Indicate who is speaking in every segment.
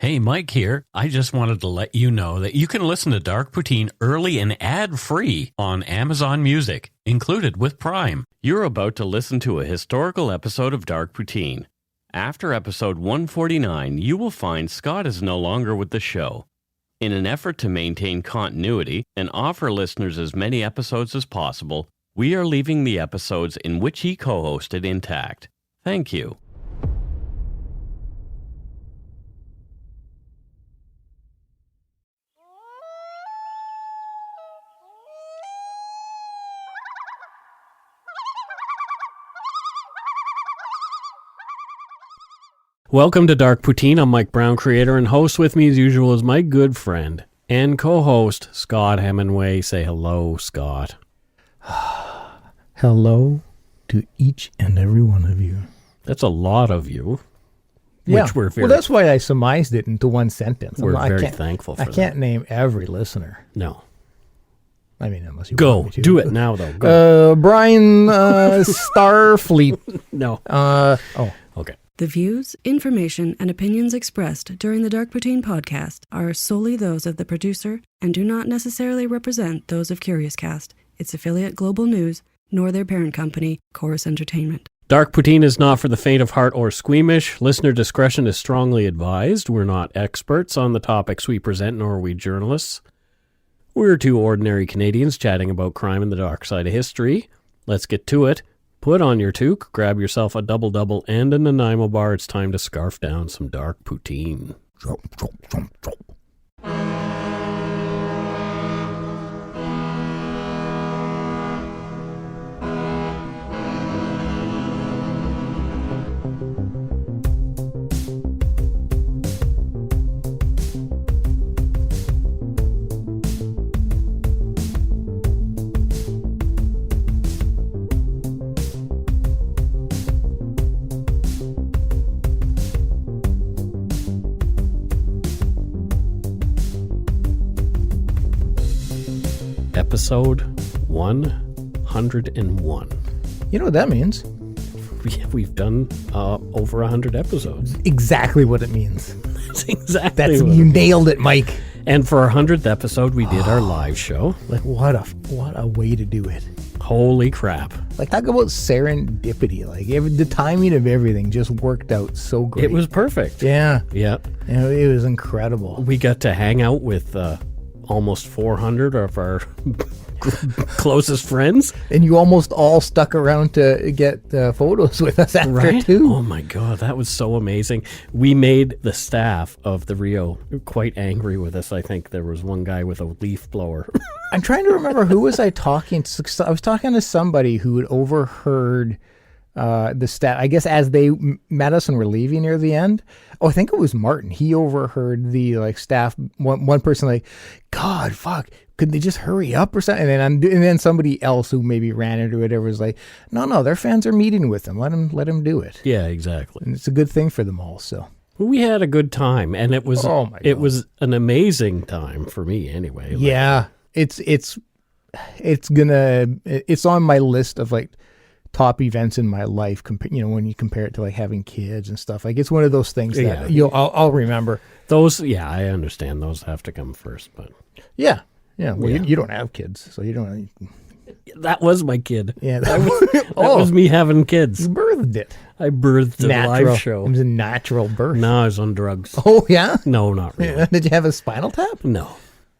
Speaker 1: Hey, Mike here. I just wanted to let you know that you can listen to Dark Poutine early and ad-free on Amazon Music, included with Prime.
Speaker 2: You're about to listen to a historical episode of Dark Poutine. After episode 149, you will find Scott is no longer with the show. In an effort to maintain continuity and offer listeners as many episodes as possible, we are leaving the episodes in which he co-hosted intact. Thank you.
Speaker 3: Welcome to Dark Poutine. I'm Mike Brown, creator and host. With me as usual is my good friend and co-host, Scott Hemingway. Say hello, Scott.
Speaker 4: Hello to each and every one of you.
Speaker 3: That's a lot of you.
Speaker 4: Yeah,
Speaker 3: Which we're very,
Speaker 4: well, that's why I surmised it into one sentence.
Speaker 3: We're very thankful for that.
Speaker 4: I can't name every listener.
Speaker 3: No.
Speaker 4: I mean, unless you
Speaker 3: Go.
Speaker 4: want me to.
Speaker 3: Do it now, though. Go.
Speaker 4: Brian Starfleet.
Speaker 3: No.
Speaker 4: Okay.
Speaker 5: The views, information, and opinions expressed during the Dark Poutine podcast are solely those of the producer and do not necessarily represent those of Curious Cast, its affiliate Global News, nor their parent company, Chorus Entertainment.
Speaker 3: Dark Poutine is not for the faint of heart or squeamish. Listener discretion is strongly advised. We're not experts on the topics we present, nor are we journalists. We're two ordinary Canadians chatting about crime and the dark side of history. Let's get to it. Put on your toque, grab yourself a double-double and a Nanaimo bar. It's time to scarf down some Dark Poutine. Episode 101.
Speaker 4: You know what that means?
Speaker 3: We've done over 100 episodes.
Speaker 4: Exactly what it means.
Speaker 3: That's exactly
Speaker 4: You nailed it, Mike.
Speaker 3: And for our 100th episode, we did our live show.
Speaker 4: Like, what a way to do it.
Speaker 3: Holy crap.
Speaker 4: Like, talk about serendipity. Like, the timing of everything just worked out so great.
Speaker 3: It was perfect.
Speaker 4: Yeah.
Speaker 3: Yeah.
Speaker 4: It was incredible.
Speaker 3: We got to hang out with almost 400 of our closest friends.
Speaker 4: And you almost all stuck around to get photos with us after,
Speaker 3: right?
Speaker 4: too.
Speaker 3: Oh, my God. That was so amazing. We made the staff of the Rio quite angry with us. I think there was one guy with a leaf blower.
Speaker 4: I'm trying to remember who was I talking to. I was talking to somebody who had overheard the staff, I guess, as they met us and were leaving near the end. Oh, I think it was Martin. He overheard the staff, one person like, God, fuck, could they just hurry up or something? And then somebody else who maybe ran into it or whatever was like, no, their fans are meeting with them. Let them do it.
Speaker 3: Yeah, exactly.
Speaker 4: And it's a good thing for them all. So
Speaker 3: we had a good time, and it was
Speaker 4: Oh my God.
Speaker 3: it was an amazing time for me anyway.
Speaker 4: Yeah, it's on my list of top events in my life. When you compare it to having kids and stuff, it's one of those things that I'll remember.
Speaker 3: Those, I understand those have to come first, but
Speaker 4: Yeah. Well, you don't have kids, so you don't.
Speaker 3: that was my kid.
Speaker 4: Yeah,
Speaker 3: That was me having kids.
Speaker 4: You birthed it.
Speaker 3: I birthed a live show.
Speaker 4: It was a natural birth.
Speaker 3: No, I was on drugs.
Speaker 4: Oh yeah.
Speaker 3: No, not really.
Speaker 4: Did you have a spinal tap?
Speaker 3: No.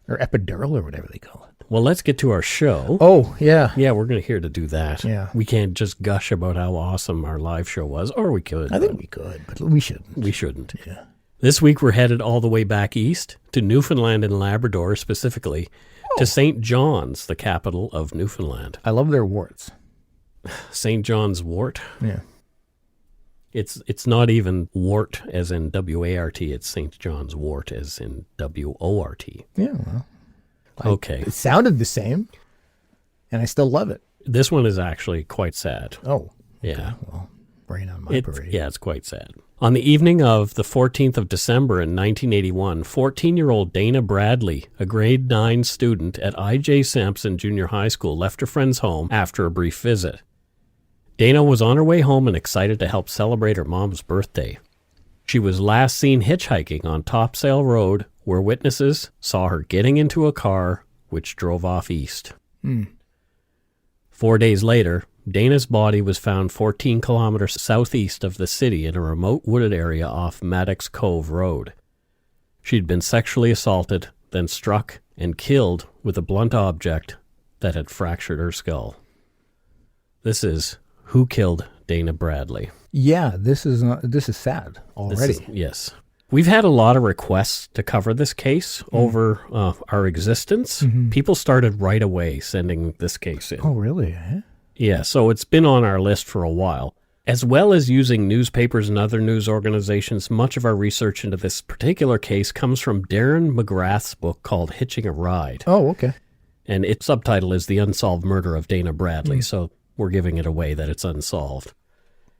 Speaker 4: Or epidural or whatever they call it?
Speaker 3: Well, let's get to our show.
Speaker 4: Oh yeah.
Speaker 3: Yeah, we're here to do that.
Speaker 4: Yeah.
Speaker 3: We can't just gush about how awesome our live show was, or we could.
Speaker 4: I think we could, but we shouldn't.
Speaker 3: We shouldn't.
Speaker 4: Yeah.
Speaker 3: This week we're headed all the way back east to Newfoundland and Labrador, specifically to St. John's, the capital of Newfoundland.
Speaker 4: I love their warts.
Speaker 3: St. John's Wort.
Speaker 4: Yeah.
Speaker 3: It's not even wart as in W-A-R-T. It's St. John's Wort as in W-O-R-T.
Speaker 4: Yeah. Well.
Speaker 3: Okay.
Speaker 4: It sounded the same, and I still love it.
Speaker 3: This one is actually quite sad.
Speaker 4: Oh.
Speaker 3: Yeah.
Speaker 4: Okay. Well, rain on my parade.
Speaker 3: Yeah, it's quite sad. On the evening of the 14th of December in 1981, 14-year-old Dana Bradley, a grade 9 student at I.J. Sampson Junior High School, left her friend's home after a brief visit. Dana was on her way home and excited to help celebrate her mom's birthday. She was last seen hitchhiking on Topsail Road, where witnesses saw her getting into a car which drove off east. 4 days later, Dana's body was found 14 kilometers southeast of the city in a remote wooded area off Maddox Cove Road. She'd been sexually assaulted, then struck and killed with a blunt object that had fractured her skull. This is Who Killed Dana Bradley.
Speaker 4: Yeah, this is sad already.
Speaker 3: Yes. We've had a lot of requests to cover this case over our existence. People started right away sending this case in.
Speaker 4: Oh, really?
Speaker 3: Yeah, so it's been on our list for a while. As well as using newspapers and other news organizations, much of our research into this particular case comes from Darren McGrath's book called Hitching a Ride.
Speaker 4: Oh, okay.
Speaker 3: And its subtitle is The Unsolved Murder of Dana Bradley, so we're giving it away that it's unsolved.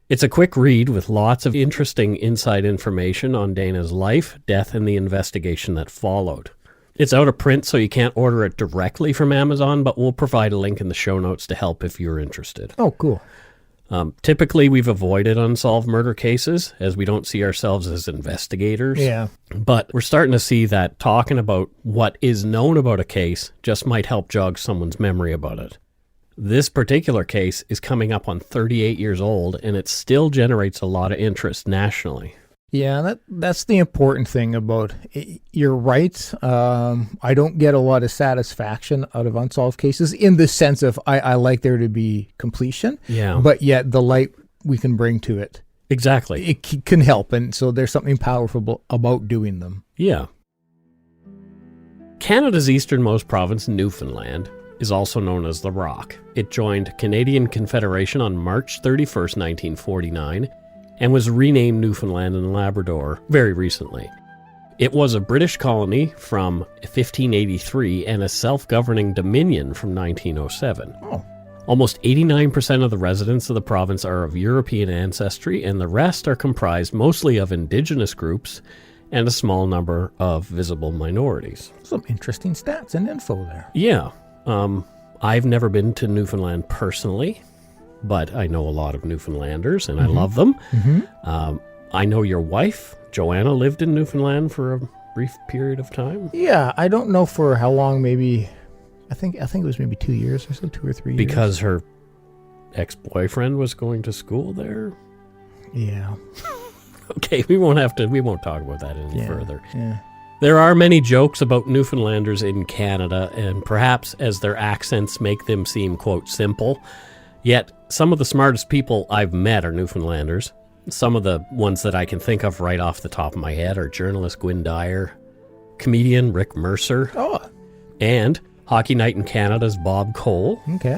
Speaker 3: It's a quick read with lots of interesting inside information on Dana's life, death, and the investigation that followed. It's out of print, so you can't order it directly from Amazon, but we'll provide a link in the show notes to help if you're interested.
Speaker 4: Oh, cool.
Speaker 3: Typically, we've avoided unsolved murder cases, as we don't see ourselves as investigators.
Speaker 4: Yeah.
Speaker 3: But we're starting to see that talking about what is known about a case just might help jog someone's memory about it. This particular case is coming up on 38 years old, and it still generates a lot of interest nationally.
Speaker 4: Yeah, that's the important thing about it. You're right. I don't get a lot of satisfaction out of unsolved cases in the sense of I like there to be completion.
Speaker 3: Yeah.
Speaker 4: But yet the light we can bring to it.
Speaker 3: Exactly.
Speaker 4: It can help. And so there's something powerful about doing them.
Speaker 3: Yeah. Canada's easternmost province, Newfoundland, is also known as the Rock. It joined Canadian Confederation on March 31st, 1949, and was renamed Newfoundland and Labrador very recently. It was a British colony from 1583 and a self-governing dominion from 1907.
Speaker 4: Oh.
Speaker 3: Almost 89% of the residents of the province are of European ancestry, and the rest are comprised mostly of indigenous groups and a small number of visible minorities.
Speaker 4: Some interesting stats and info there.
Speaker 3: Yeah. I've never been to Newfoundland personally, but I know a lot of Newfoundlanders, and I love them. I know your wife, Joanna, lived in Newfoundland for a brief period of time.
Speaker 4: Yeah, I don't know for how long. Maybe I think it was maybe 2 years or so, 2 or 3 years.
Speaker 3: Because her ex-boyfriend was going to school there.
Speaker 4: Yeah.
Speaker 3: Okay, we won't talk about that any further.
Speaker 4: Yeah.
Speaker 3: There are many jokes about Newfoundlanders in Canada, and perhaps as their accents make them seem, quote, simple. Yet, some of the smartest people I've met are Newfoundlanders. Some of the ones that I can think of right off the top of my head are journalist Gwyn Dyer, comedian Rick Mercer, and Hockey Night in Canada's Bob Cole.
Speaker 4: Okay.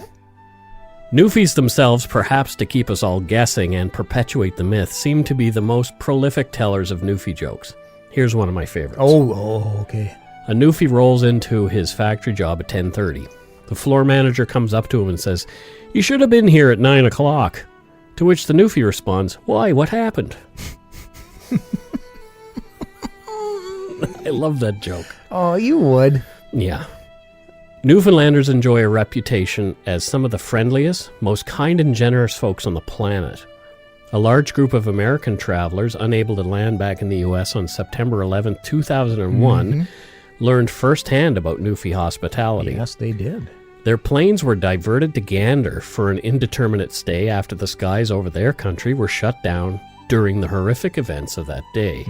Speaker 3: Newfies themselves, perhaps to keep us all guessing and perpetuate the myth, seem to be the most prolific tellers of Newfie jokes. Here's one of my favorites.
Speaker 4: Oh, okay.
Speaker 3: A Newfie rolls into his factory job at 10:30. The floor manager comes up to him and says, "You should have been here at 9 o'clock." To which the Newfie responds, "Why? What happened?" I love that joke.
Speaker 4: Oh, you would.
Speaker 3: Yeah. Newfoundlanders enjoy a reputation as some of the friendliest, most kind and generous folks on the planet. A large group of American travelers unable to land back in the U.S. on September 11, 2001, learned firsthand about Newfie hospitality.
Speaker 4: Yes, they did.
Speaker 3: Their planes were diverted to Gander for an indeterminate stay after the skies over their country were shut down during the horrific events of that day.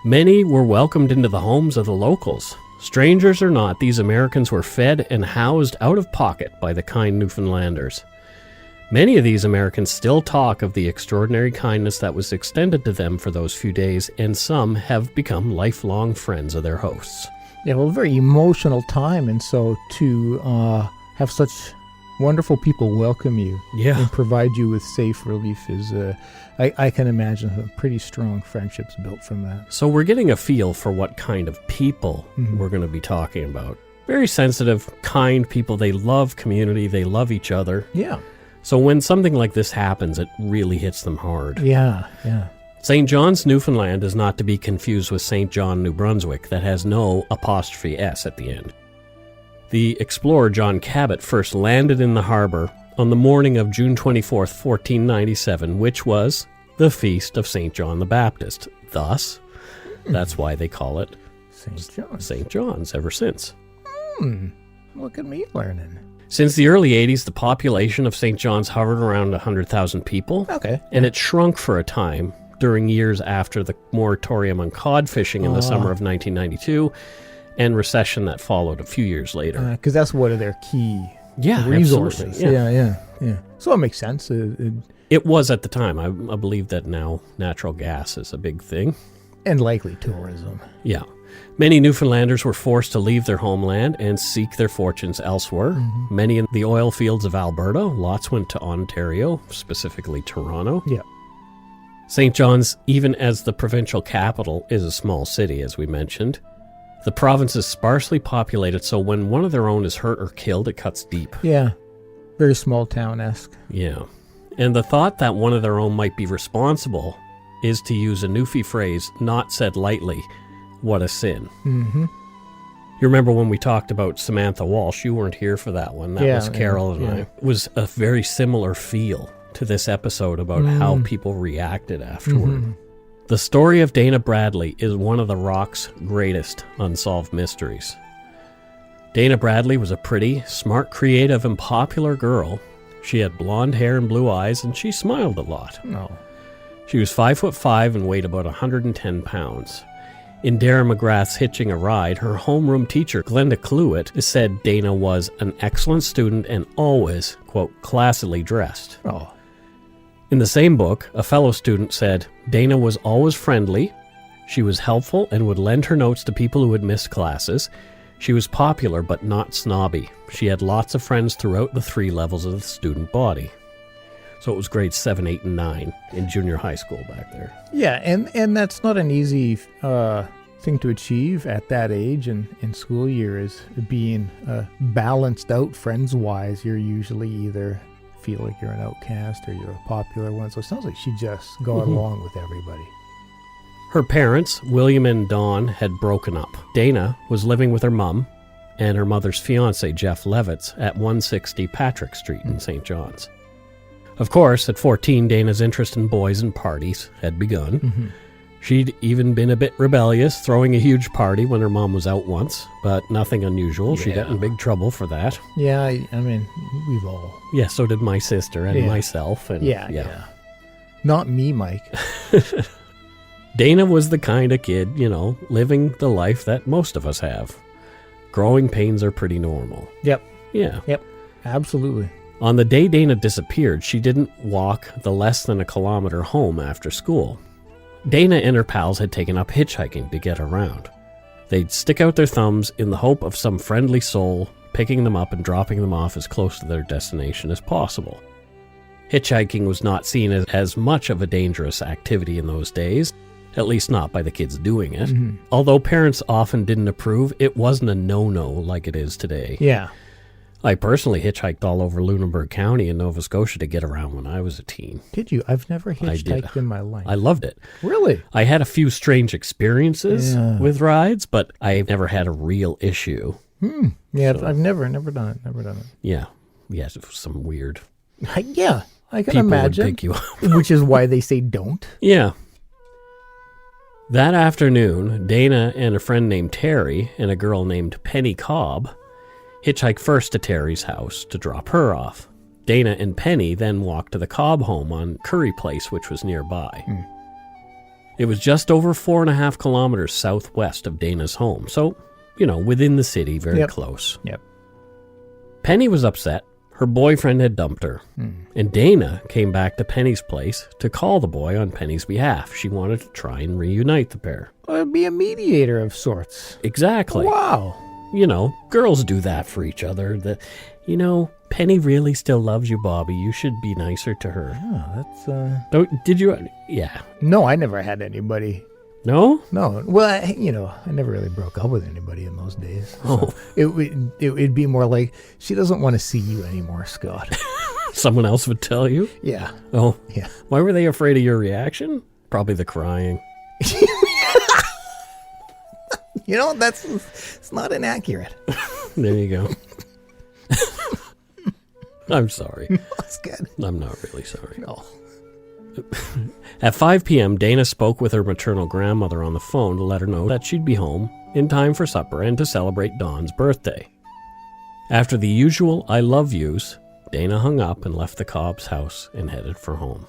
Speaker 3: Many were welcomed into the homes of the locals. Strangers or not, these Americans were fed and housed out of pocket by the kind Newfoundlanders. Many of these Americans still talk of the extraordinary kindness that was extended to them for those few days, and some have become lifelong friends of their hosts.
Speaker 4: Yeah, well, a very emotional time, and so to have such wonderful people welcome you and provide you with safe relief is, I can imagine, some pretty strong friendships built from that.
Speaker 3: So we're getting a feel for what kind of people we're going to be talking about. Very sensitive, kind people. They love community. They love each other.
Speaker 4: Yeah.
Speaker 3: So when something like this happens, it really hits them hard.
Speaker 4: Yeah.
Speaker 3: St. John's, Newfoundland is not to be confused with St. John, New Brunswick, that has no apostrophe S at the end. The explorer John Cabot first landed in the harbor on the morning of June 24th, 1497, which was the feast of St. John the Baptist. Thus, that's why they call it St. John's ever since.
Speaker 4: Look at me learning.
Speaker 3: Since the early 80s, the population of St. John's hovered around 100,000 people.
Speaker 4: Okay.
Speaker 3: And it shrunk for a time during years after the moratorium on cod fishing in the summer of 1992 and recession that followed a few years later.
Speaker 4: Because that's one of their key
Speaker 3: resources.
Speaker 4: Absolutely. Yeah. So it makes sense.
Speaker 3: It was at the time. I believe that now natural gas is a big thing.
Speaker 4: And likely tourism.
Speaker 3: Yeah. Many Newfoundlanders were forced to leave their homeland and seek their fortunes elsewhere. Many in the oil fields of Alberta. Lots went to Ontario, specifically Toronto.
Speaker 4: Yeah.
Speaker 3: St. John's, even as the provincial capital, is a small city, as we mentioned. The province is sparsely populated, so when one of their own is hurt or killed, it cuts deep.
Speaker 4: Yeah. Very small town-esque.
Speaker 3: Yeah. And the thought that one of their own might be responsible is, to use a Newfie phrase, not said lightly, what a sin.
Speaker 4: Mm-hmm.
Speaker 3: You remember when we talked about Samantha Walsh? You weren't here for that one. That was Carol and I. It was a very similar feel to this episode about how people reacted afterward. The story of Dana Bradley is one of the Rock's greatest unsolved mysteries. Dana Bradley was a pretty, smart, creative, and popular girl. She had blonde hair and blue eyes, and she smiled a lot.
Speaker 4: No.
Speaker 3: She was 5'5" and weighed about 110 pounds. In Darren McGrath's Hitching a Ride, her homeroom teacher, Glenda Cluett, said Dana was an excellent student and always, quote, classily dressed.
Speaker 4: Oh.
Speaker 3: In the same book, a fellow student said, Dana was always friendly, she was helpful and would lend her notes to people who had missed classes. She was popular but not snobby. She had lots of friends throughout the 3 levels of the student body. So it was grades 7, 8, and 9 in junior high school back there.
Speaker 4: Yeah, and that's not an easy thing to achieve at that age and in school year, is being balanced out friends-wise. You're usually either feel like you're an outcast or you're a popular one. So it sounds like she just got along with everybody.
Speaker 3: Her parents, William and Dawn, had broken up. Dana was living with her mom and her mother's fiancé, Jeff Levitz, at 160 Patrick Street in St. John's. Of course, at 14, Dana's interest in boys and parties had begun. She'd even been a bit rebellious, throwing a huge party when her mom was out once, but nothing unusual. She got in big trouble for that.
Speaker 4: Yeah, I mean, we've all.
Speaker 3: Yeah, so did my sister and myself. And
Speaker 4: Yeah. Not me, Mike.
Speaker 3: Dana was the kind of kid, living the life that most of us have. Growing pains are pretty normal.
Speaker 4: Yep.
Speaker 3: Yeah.
Speaker 4: Yep. Absolutely.
Speaker 3: On the day Dana disappeared, she didn't walk the less than a kilometer home after school. Dana and her pals had taken up hitchhiking to get around. They'd stick out their thumbs in the hope of some friendly soul picking them up and dropping them off as close to their destination as possible. Hitchhiking was not seen as much of a dangerous activity in those days, at least not by the kids doing it. Although parents often didn't approve, it wasn't a no-no like it is today.
Speaker 4: Yeah.
Speaker 3: I personally hitchhiked all over Lunenburg County in Nova Scotia to get around when I was a teen.
Speaker 4: Did you? I've never hitchhiked in my life.
Speaker 3: I loved it.
Speaker 4: Really?
Speaker 3: I had a few strange experiences with rides, but I never had a real issue.
Speaker 4: Yeah, so. I've never done it. Never done it.
Speaker 3: Yeah. Yes, it was some weird.
Speaker 4: I can
Speaker 3: people
Speaker 4: imagine.
Speaker 3: Would pick you up.
Speaker 4: Which is why they say don't.
Speaker 3: Yeah. That afternoon, Dana and a friend named Terry and a girl named Penny Cobb hitchhiked first to Terry's house to drop her off. Dana and Penny then walked to the Cobb home on Curry Place, which was nearby. It was just over 4.5 kilometers southwest of Dana's home, so, within the city, very close.
Speaker 4: Yep.
Speaker 3: Penny was upset. Her boyfriend had dumped her, and Dana came back to Penny's place to call the boy on Penny's behalf. She wanted to try and reunite the pair.
Speaker 4: Well, be a mediator of sorts.
Speaker 3: Exactly.
Speaker 4: Wow.
Speaker 3: Girls do that for each other. Penny really still loves you, Bobby. You should be nicer to her.
Speaker 4: Oh, that's,
Speaker 3: Did you? Yeah.
Speaker 4: No, I never had anybody.
Speaker 3: No?
Speaker 4: No. Well, I never really broke up with anybody in those days.
Speaker 3: So
Speaker 4: it'd be more like, she doesn't want to see you anymore, Scott.
Speaker 3: Someone else would tell you?
Speaker 4: Yeah.
Speaker 3: Oh.
Speaker 4: Yeah.
Speaker 3: Why were they afraid of your reaction? Probably the crying.
Speaker 4: It's not inaccurate.
Speaker 3: There you go. I'm sorry.
Speaker 4: That's good.
Speaker 3: I'm not really sorry.
Speaker 4: No.
Speaker 3: At 5 p.m., Dana spoke with her maternal grandmother on the phone to let her know that she'd be home in time for supper and to celebrate Dawn's birthday. After the usual I love yous, Dana hung up and left the Cobb's house and headed for home.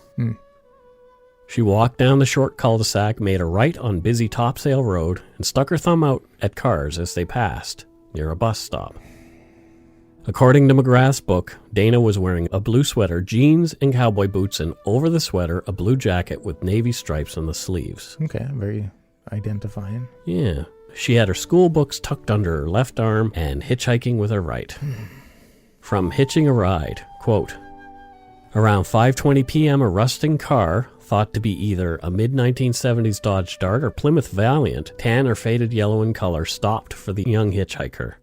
Speaker 3: She walked down the short cul-de-sac, made a right on busy Topsail Road, and stuck her thumb out at cars as they passed, near a bus stop. According to McGrath's book, Dana was wearing a blue sweater, jeans, and cowboy boots, and over the sweater, a blue jacket with navy stripes on the sleeves.
Speaker 4: Okay, very identifying.
Speaker 3: Yeah. She had her school books tucked under her left arm and hitchhiking with her right. From Hitching a Ride, quote, around 5:20 p.m., a rusting car, thought to be either a mid-1970s Dodge Dart or Plymouth Valiant, tan or faded yellow in color, stopped for the young hitchhiker.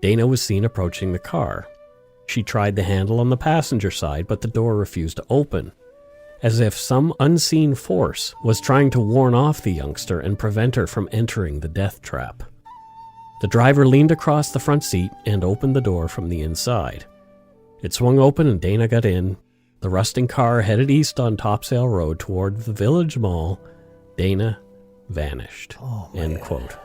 Speaker 3: Dana was seen approaching the car. She tried the handle on the passenger side, but the door refused to open, as if some unseen force was trying to warn off the youngster and prevent her from entering the death trap. The driver leaned across the front seat and opened the door from the inside. It swung open and Dana got in. The rusting car headed east on Topsail Road toward the Village Mall. Dana vanished. End quote.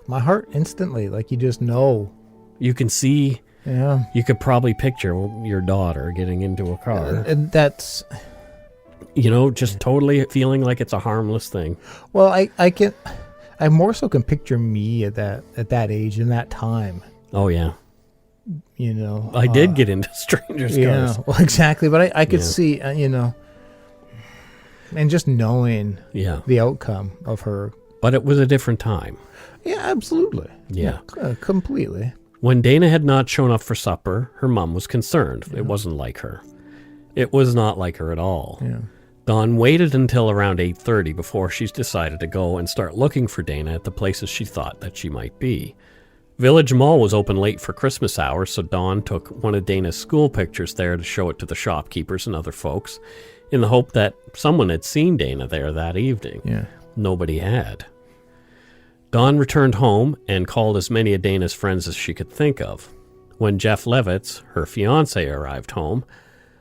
Speaker 4: My heart instantly, like you just know.
Speaker 3: You can see,
Speaker 4: Yeah.
Speaker 3: you could probably picture your daughter getting into a car.
Speaker 4: And that's,
Speaker 3: Just totally feeling like it's a harmless thing.
Speaker 4: well, I more so can picture me at that age in that time,
Speaker 3: Oh, yeah.
Speaker 4: I
Speaker 3: I did get into strangers'
Speaker 4: Yeah,
Speaker 3: cars.
Speaker 4: well, exactly. But I could
Speaker 3: Yeah.
Speaker 4: see, and just knowing
Speaker 3: Yeah.
Speaker 4: the outcome of her.
Speaker 3: But it was a different time.
Speaker 4: Yeah, absolutely.
Speaker 3: Yeah.
Speaker 4: Completely.
Speaker 3: When Dana had not shown up for supper, her mom was concerned. It wasn't like her. It was not like her at all.
Speaker 4: Yeah.
Speaker 3: Dawn waited until around 8:30 before she decided to go and start looking for Dana at the places she thought that she might be. Village Mall was open late for Christmas hours, so Dawn took one of Dana's school pictures there to show it to the shopkeepers and other folks, in the hope that someone had seen Dana there that evening.
Speaker 4: Yeah.
Speaker 3: Nobody had. Dawn returned home and called as many of Dana's friends as she could think of. When Jeff Levitz, her fiancé, arrived home,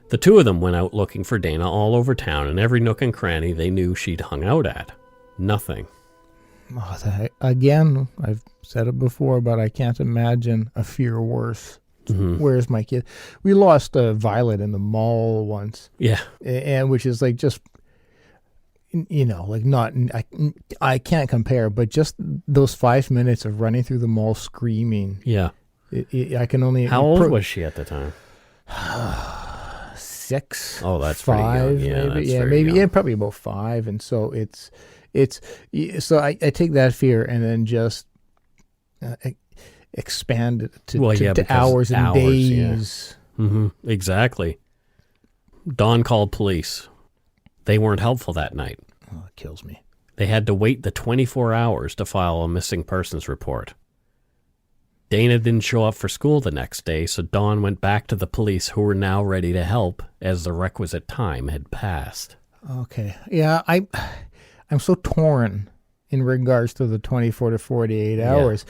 Speaker 3: the two of them went out looking for Dana all over town in every nook and cranny they knew she'd hung out at. Nothing.
Speaker 4: Again, I've said it before, but I can't imagine a fear worse. Where's my kid? We lost Violet in the mall once.
Speaker 3: Yeah.
Speaker 4: And which is like just, like not, I can't compare, but just those 5 minutes of running through the mall screaming.
Speaker 3: Yeah.
Speaker 4: I can only.
Speaker 3: How old was she at the time?
Speaker 4: 6.
Speaker 3: Oh, that's
Speaker 4: 5,
Speaker 3: pretty young. Yeah,
Speaker 4: maybe.
Speaker 3: that's
Speaker 4: Yeah,
Speaker 3: very
Speaker 4: maybe.
Speaker 3: young.
Speaker 4: Yeah, probably about 5. And so so I take that fear and then just expand it to hours and days.
Speaker 3: Yeah. Exactly. Dawn called police. They weren't helpful that night.
Speaker 4: Oh, it kills me.
Speaker 3: They had to wait the 24 hours to file a missing persons report. Dana didn't show up for school the next day, so Dawn went back to the police, who were now ready to help as the requisite time had passed.
Speaker 4: Okay. Yeah, I'm so torn in regards to the 24 to 48 hours.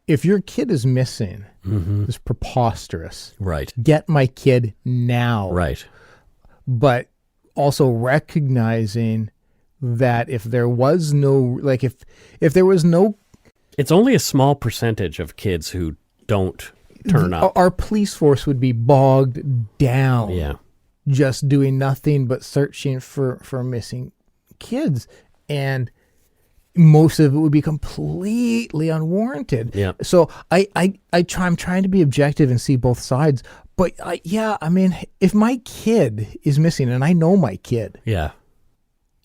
Speaker 4: If your kid is missing, it's preposterous.
Speaker 3: Right.
Speaker 4: Get my kid now.
Speaker 3: Right.
Speaker 4: But also recognizing that if there was no, like if there was no,
Speaker 3: It's only a small percentage of kids who don't turn up.
Speaker 4: our police force would be bogged down.
Speaker 3: Yeah.
Speaker 4: Just doing nothing but searching for missing kids, and most of it would be completely unwarranted.
Speaker 3: Yeah.
Speaker 4: So I'm trying to be objective and see both sides, but I mean, if my kid is missing, and I know my kid,
Speaker 3: Yeah.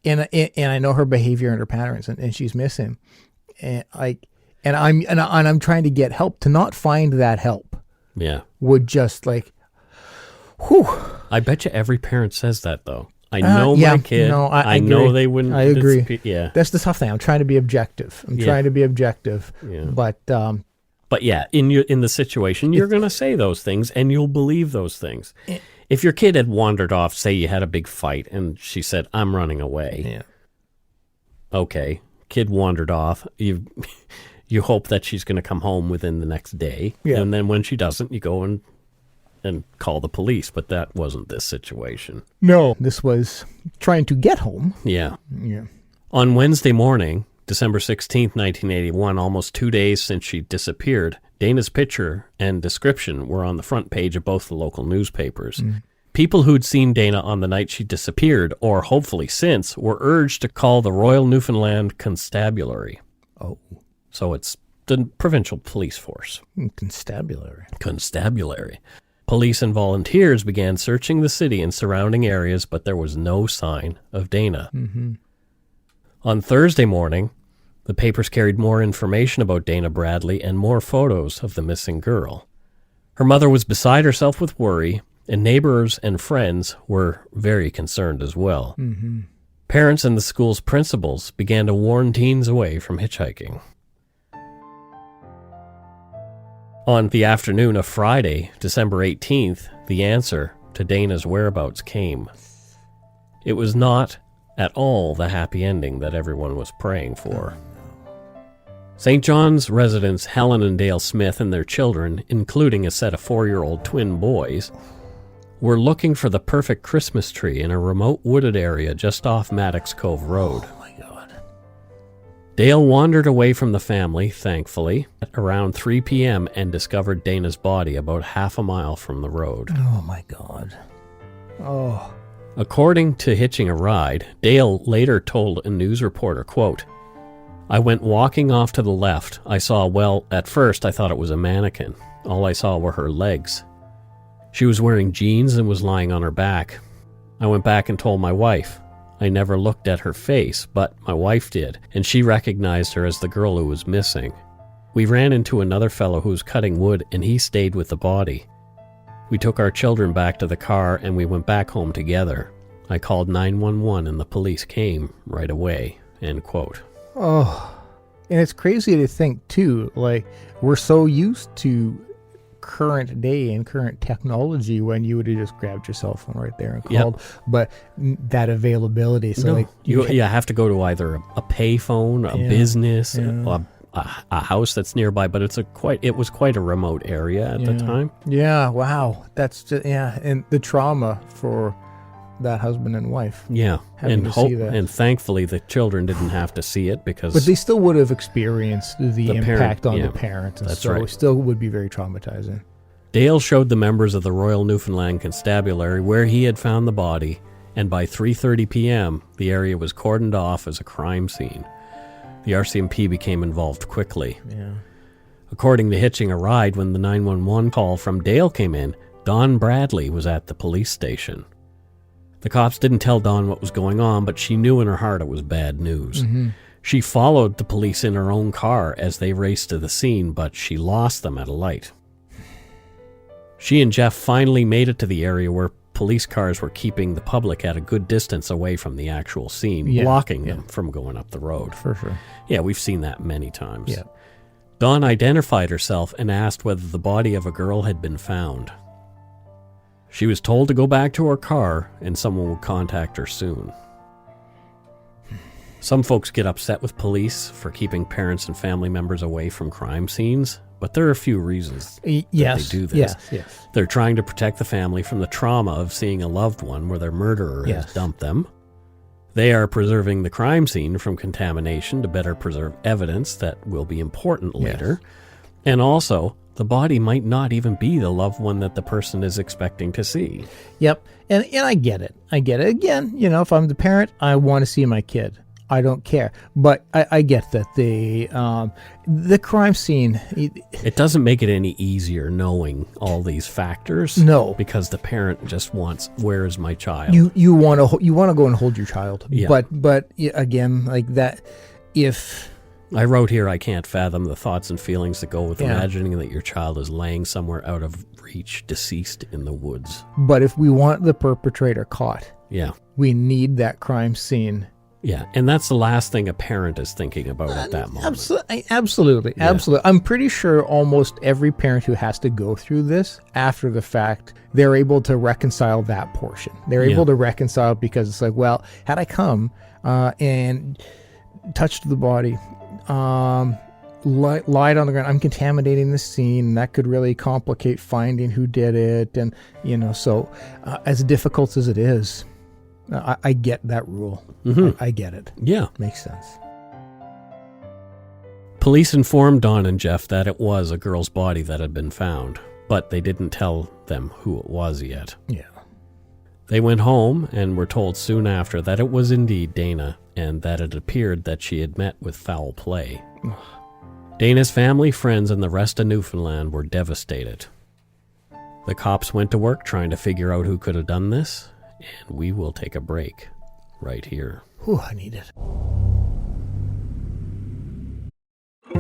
Speaker 4: and I know her behavior and her patterns, and she's missing, and I'm trying to get help, to not find that help
Speaker 3: Yeah.
Speaker 4: would just like, whew.
Speaker 3: I bet you every parent says that, though. I know my kid.
Speaker 4: No, I
Speaker 3: know
Speaker 4: agree.
Speaker 3: they wouldn't.
Speaker 4: I agree.
Speaker 3: Yeah.
Speaker 4: That's the tough thing. I'm trying to be objective.
Speaker 3: Yeah. But yeah, in the situation, you're going to say those things, and you'll believe those things. If your kid had wandered off, say you had a big fight, and she said, "I'm running away."
Speaker 4: Yeah.
Speaker 3: Okay, kid wandered off. You hope that she's going to come home within the next day,
Speaker 4: Yeah.
Speaker 3: and then when she doesn't, you go and and call the police, but that wasn't this situation.
Speaker 4: No, this was trying to get home.
Speaker 3: Yeah.
Speaker 4: Yeah.
Speaker 3: On Wednesday morning, December 16th, 1981, almost 2 days since she disappeared, Dana's picture and description were on the front page of both the local newspapers. People who'd seen Dana on the night she disappeared, or hopefully since, were urged to call the Royal Newfoundland Constabulary.
Speaker 4: Oh.
Speaker 3: So it's the provincial police force.
Speaker 4: Constabulary.
Speaker 3: Constabulary. Police and volunteers began searching the city and surrounding areas, but there was no sign of Dana. On Thursday morning, the papers carried more information about Dana Bradley and more photos of the missing girl. Her mother was beside herself with worry, and neighbors and friends were very concerned as well. Parents and the school's principals began to warn teens away from hitchhiking. On the afternoon of Friday, December 18th, the answer to Dana's whereabouts came. It was not at all the happy ending that everyone was praying for. St. John's residents Helen and Dale Smith and their children, including a set of 4-year-old twin boys, were looking for the perfect Christmas tree in a remote wooded area just off Maddox Cove Road.
Speaker 4: Oh my God.
Speaker 3: Dale wandered away from the family, thankfully, at around 3 p.m. and discovered Dana's body about half a mile from the road.
Speaker 4: Oh my God. Oh.
Speaker 3: According to Hitching a Ride, Dale later told a news reporter, quote, "I went walking off to the left. I saw, well, at first I thought it was a mannequin. All I saw were her legs. She was wearing jeans and was lying on her back. I went back and told my wife. I never looked at her face, but my wife did, and she recognized her as the girl who was missing. We ran into another fellow who was cutting wood, and he stayed with the body. We took our children back to the car, and we went back home together. I called 911, and the police came right away." End quote.
Speaker 4: Oh. And it's crazy to think, too, like, we're so used to current day and current technology when you would have just grabbed your cell phone right there and called, but that availability. So, like,
Speaker 3: you have to go to either a payphone, a business, a house that's nearby, but it was quite a remote area at the time.
Speaker 4: Yeah, wow. That's just, and the trauma for that husband and wife.
Speaker 3: Yeah,
Speaker 4: having to see that.
Speaker 3: And thankfully the children didn't have to see it because...
Speaker 4: But they still would have experienced the impact on the parents, and
Speaker 3: that's
Speaker 4: so
Speaker 3: right.
Speaker 4: it still would be very traumatizing.
Speaker 3: Dale showed the members of the Royal Newfoundland Constabulary where he had found the body, and by 3:30 p.m., the area was cordoned off as a crime scene. The RCMP became involved quickly.
Speaker 4: Yeah.
Speaker 3: According to Hitching a Ride, when the 911 call from Dale came in, Dawn Bradley was at the police station. The cops didn't tell Dawn what was going on, but she knew in her heart it was bad news. She followed the police in her own car as they raced to the scene, but she lost them at a light. She and Jeff finally made it to the area where police cars were keeping the public at a good distance away from the actual scene, blocking them from going up the road.
Speaker 4: For sure.
Speaker 3: Yeah, we've seen that many times.
Speaker 4: Yeah.
Speaker 3: Dawn identified herself and asked whether the body of a girl had been found. She was told to go back to her car and someone would contact her soon. Some folks get upset with police for keeping parents and family members away from crime scenes, but there are a few reasons that they do this.
Speaker 4: Yes.
Speaker 3: They're trying to protect the family from the trauma of seeing a loved one where their murderer has dumped them. They are preserving the crime scene from contamination to better preserve evidence that will be important later. And also, the body might not even be the loved one that the person is expecting to see.
Speaker 4: Yep. And I get it. Again, if I'm the parent, I want to see my kid. I don't care. But I get that the crime scene...
Speaker 3: It doesn't make it any easier knowing all these factors.
Speaker 4: No.
Speaker 3: Because the parent just wants, where is my child?
Speaker 4: You want to go and hold your child.
Speaker 3: Yeah.
Speaker 4: But again, like that, if...
Speaker 3: I wrote here, I can't fathom the thoughts and feelings that go with imagining that your child is laying somewhere out of reach, deceased in the woods.
Speaker 4: But if we want the perpetrator caught, we need that crime scene.
Speaker 3: Yeah, and that's the last thing a parent is thinking about at that moment.
Speaker 4: Absolutely. I'm pretty sure almost every parent who has to go through this after the fact, they're able to reconcile that portion. They're able to reconcile because it's like, well, had I come and touched the body, lied on the ground. I'm contaminating the scene. That could really complicate finding who did it. And, so as difficult as it is, I get that rule.
Speaker 3: Mm-hmm.
Speaker 4: I get it.
Speaker 3: Yeah.
Speaker 4: Makes sense.
Speaker 3: Police informed Don and Jeff that it was a girl's body that had been found, but they didn't tell them who it was yet.
Speaker 4: Yeah.
Speaker 3: They went home and were told soon after that it was indeed Dana, and that it appeared that she had met with foul play. Dana's family, friends, and the rest of Newfoundland were devastated. The cops went to work trying to figure out who could have done this, and we will take a break right here.
Speaker 4: Whew, I need it.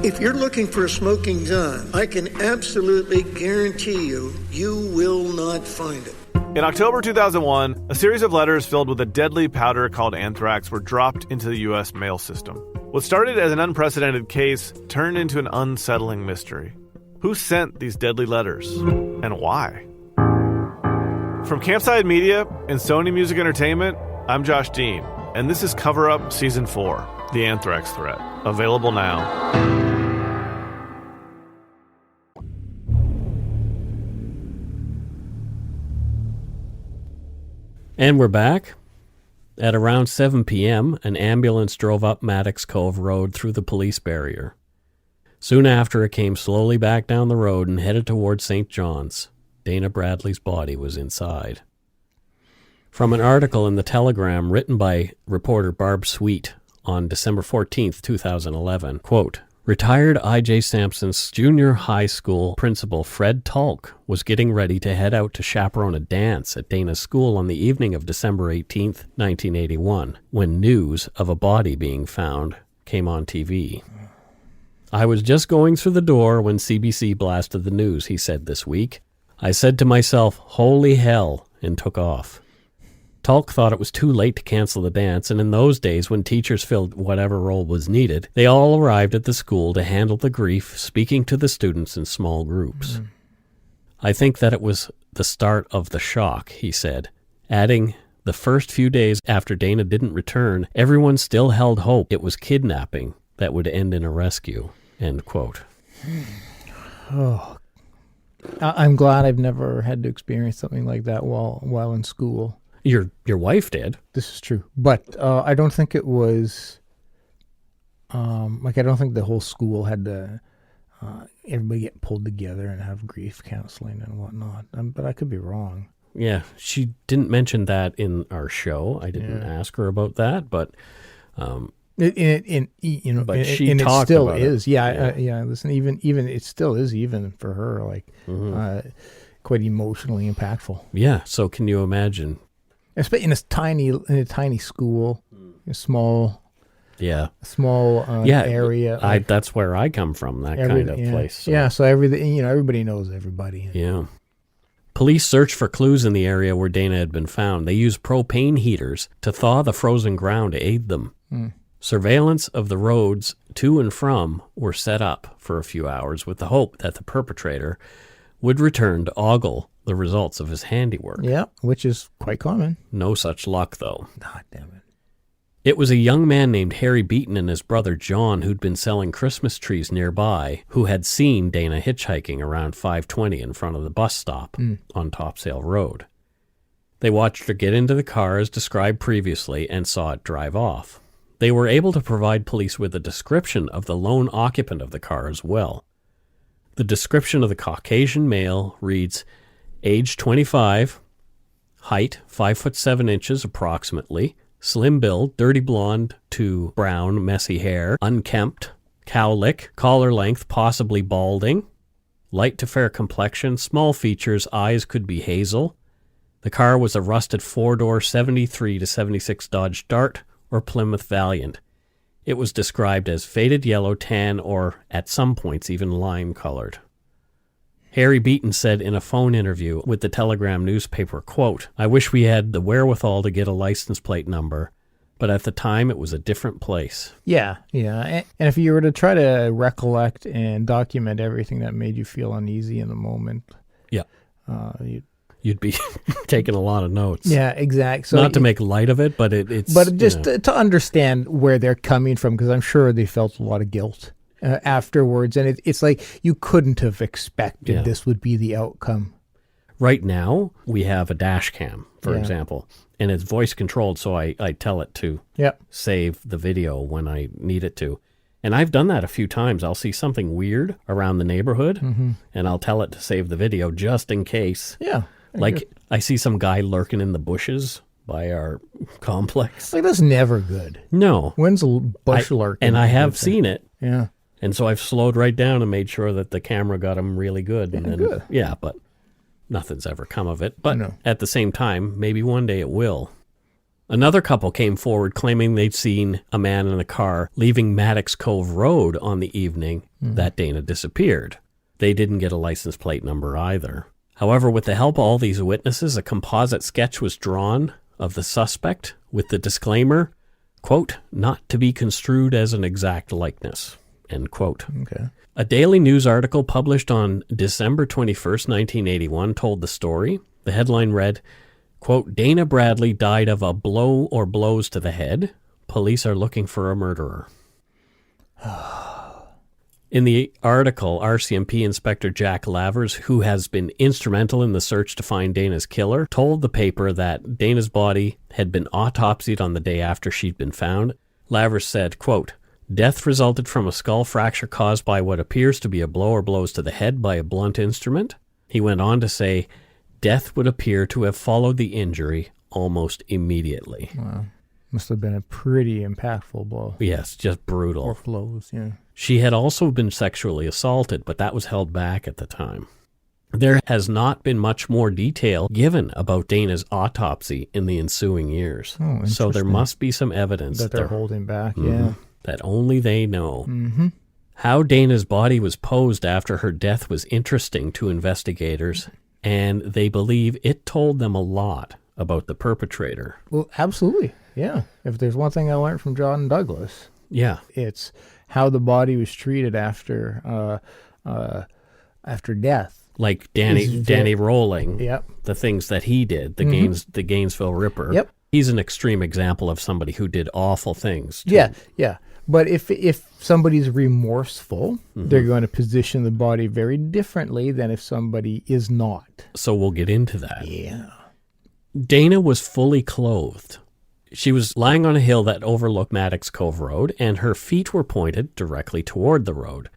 Speaker 6: If you're looking for a smoking gun, I can absolutely guarantee you will not find it.
Speaker 7: In October 2001, a series of letters filled with a deadly powder called anthrax were dropped into the U.S. mail system. What started as an unprecedented case turned into an unsettling mystery. Who sent these deadly letters, and why? From Campside Media and Sony Music Entertainment, I'm Josh Dean, and this is Cover Up Season 4, The Anthrax Threat, available now.
Speaker 3: And we're back. At around 7 p.m., an ambulance drove up Maddox Cove Road through the police barrier. Soon after, it came slowly back down the road and headed towards St. John's. Dana Bradley's body was inside. From an article in the Telegram written by reporter Barb Sweet on December 14th, 2011, quote, retired I.J. Sampson's junior high school principal Fred Talk was getting ready to head out to chaperone a dance at Dana's school on the evening of December 18th, 1981, when news of a body being found came on TV. I was just going through the door when CBC blasted the news, he said this week. I said to myself, holy hell, and took off. Talk thought it was too late to cancel the dance, and in those days when teachers filled whatever role was needed, they all arrived at the school to handle the grief, speaking to the students in small groups. I think that it was the start of the shock, he said, adding, the first few days after Dana didn't return, everyone still held hope it was kidnapping that would end in a rescue, end quote.
Speaker 4: Oh, I'm glad I've never had to experience something like that while in school.
Speaker 3: Your wife did.
Speaker 4: This is true. But I don't think it was, I don't think the whole school had to, everybody get pulled together and have grief counseling and whatnot. But I could be wrong.
Speaker 3: Yeah, she didn't mention that in our show. I didn't ask her about that, but...
Speaker 4: But
Speaker 3: she
Speaker 4: and
Speaker 3: talked
Speaker 4: it still
Speaker 3: about
Speaker 4: is.
Speaker 3: it.
Speaker 4: Yeah. Listen, even it still is, even for her, like quite emotionally impactful.
Speaker 3: Yeah. So can you imagine?
Speaker 4: Especially in a tiny school, a small area.
Speaker 3: That's where I come from. That kind of place. So.
Speaker 4: Yeah. So everybody knows everybody.
Speaker 3: Yeah. Police searched for clues in the area where Dana had been found. They used propane heaters to thaw the frozen ground to aid them. Surveillance of the roads to and from were set up for a few hours with the hope that the perpetrator would return to ogle the results of his handiwork.
Speaker 4: Yeah, which is quite common.
Speaker 3: No such luck, though.
Speaker 4: God damn it.
Speaker 3: It was a young man named Harry Beaton and his brother John who'd been selling Christmas trees nearby who had seen Dana hitchhiking around 5:20 in front of the bus stop on Topsail Road. They watched her get into the car as described previously and saw it drive off. They were able to provide police with a description of the lone occupant of the car as well. The description of the Caucasian male reads, age 25, height 5'7" approximately, slim build, dirty blonde to brown, messy hair, unkempt, cowlick, collar length, possibly balding, light to fair complexion, small features, eyes could be hazel. The car was a rusted four-door 73 to 76 Dodge Dart or Plymouth Valiant. It was described as faded yellow, tan, or at some points even lime-colored. Harry Beaton said in a phone interview with the Telegram newspaper, quote, I wish we had the wherewithal to get a license plate number, but at the time it was a different place.
Speaker 4: Yeah. And if you were to try to recollect and document everything that made you feel uneasy in the moment,
Speaker 3: you'd be taking a lot of notes.
Speaker 4: Yeah, exactly. So
Speaker 3: not to make light of it, but it's...
Speaker 4: But just to understand where they're coming from, because I'm sure they felt a lot of guilt. afterwards, and it's like you couldn't have expected this would be the outcome.
Speaker 3: Right now, we have a dash cam, for example, and it's voice controlled, so I tell it to save the video when I need it to. And I've done that a few times. I'll see something weird around the neighborhood, and I'll tell it to save the video just in case.
Speaker 4: Yeah.
Speaker 3: Like, I see some guy lurking in the bushes by our complex.
Speaker 4: Like, that's never good.
Speaker 3: No.
Speaker 4: When's a bush lurking?
Speaker 3: And I have seen it.
Speaker 4: Yeah.
Speaker 3: And so I've slowed right down and made sure that the camera got him really good. And then,
Speaker 4: good.
Speaker 3: Yeah, but nothing's ever come of it. But at the same time, maybe one day it will. Another couple came forward claiming they'd seen a man in a car leaving Maddox Cove Road on the evening that Dana disappeared. They didn't get a license plate number either. However, with the help of all these witnesses, a composite sketch was drawn of the suspect with the disclaimer, quote, not to be construed as an exact likeness, end quote.
Speaker 4: Okay.
Speaker 3: A Daily News article published on December 21st, 1981 told the story. The headline read, quote, Dana Bradley died of a blow or blows to the head. Police are looking for a murderer. In the article, RCMP Inspector Jack Lavers, who has been instrumental in the search to find Dana's killer, told the paper that Dana's body had been autopsied on the day after she'd been found. Lavers said, quote, death resulted from a skull fracture caused by what appears to be a blow or blows to the head by a blunt instrument. He went on to say, death would appear to have followed the injury almost immediately.
Speaker 4: Wow. Must have been a pretty impactful blow.
Speaker 3: Yes, just brutal.
Speaker 4: Or blows, yeah.
Speaker 3: She had also been sexually assaulted, but that was held back at the time. There has not been much more detail given about Dana's autopsy in the ensuing years.
Speaker 4: Oh,
Speaker 3: so there must be some evidence
Speaker 4: that they're holding back,
Speaker 3: that only they know.
Speaker 4: Mm-hmm.
Speaker 3: How Dana's body was posed after her death was interesting to investigators, and they believe it told them a lot about the perpetrator.
Speaker 4: Well, absolutely, yeah. If there's one thing I learned from John Douglas, it's how the body was treated after death.
Speaker 3: Like Danny Rolling,
Speaker 4: Yep.
Speaker 3: the things that he did, the Gainesville Ripper.
Speaker 4: Yep.
Speaker 3: He's an extreme example of somebody who did awful things.
Speaker 4: Yeah. But if somebody's remorseful, they're going to position the body very differently than if somebody is not.
Speaker 3: So we'll get into that.
Speaker 4: Yeah.
Speaker 3: Dana was fully clothed. She was lying on a hill that overlooked Maddox Cove Road, and her feet were pointed directly toward the road.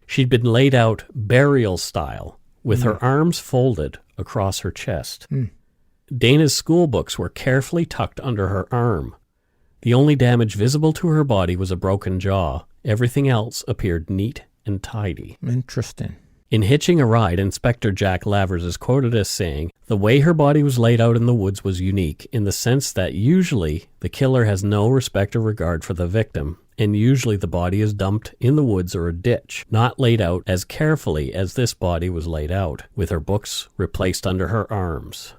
Speaker 3: She'd been laid out burial style, with her arms folded across her chest. Dana's school books were carefully tucked under her arm. The only damage visible to her body was a broken jaw. Everything else appeared neat and tidy.
Speaker 4: Interesting.
Speaker 3: In Hitching a Ride, Inspector Jack Lavers is quoted as saying, the way her body was laid out in the woods was unique in the sense that usually the killer has no respect or regard for the victim, and usually the body is dumped in the woods or a ditch, not laid out as carefully as this body was laid out, with her books replaced under her arms.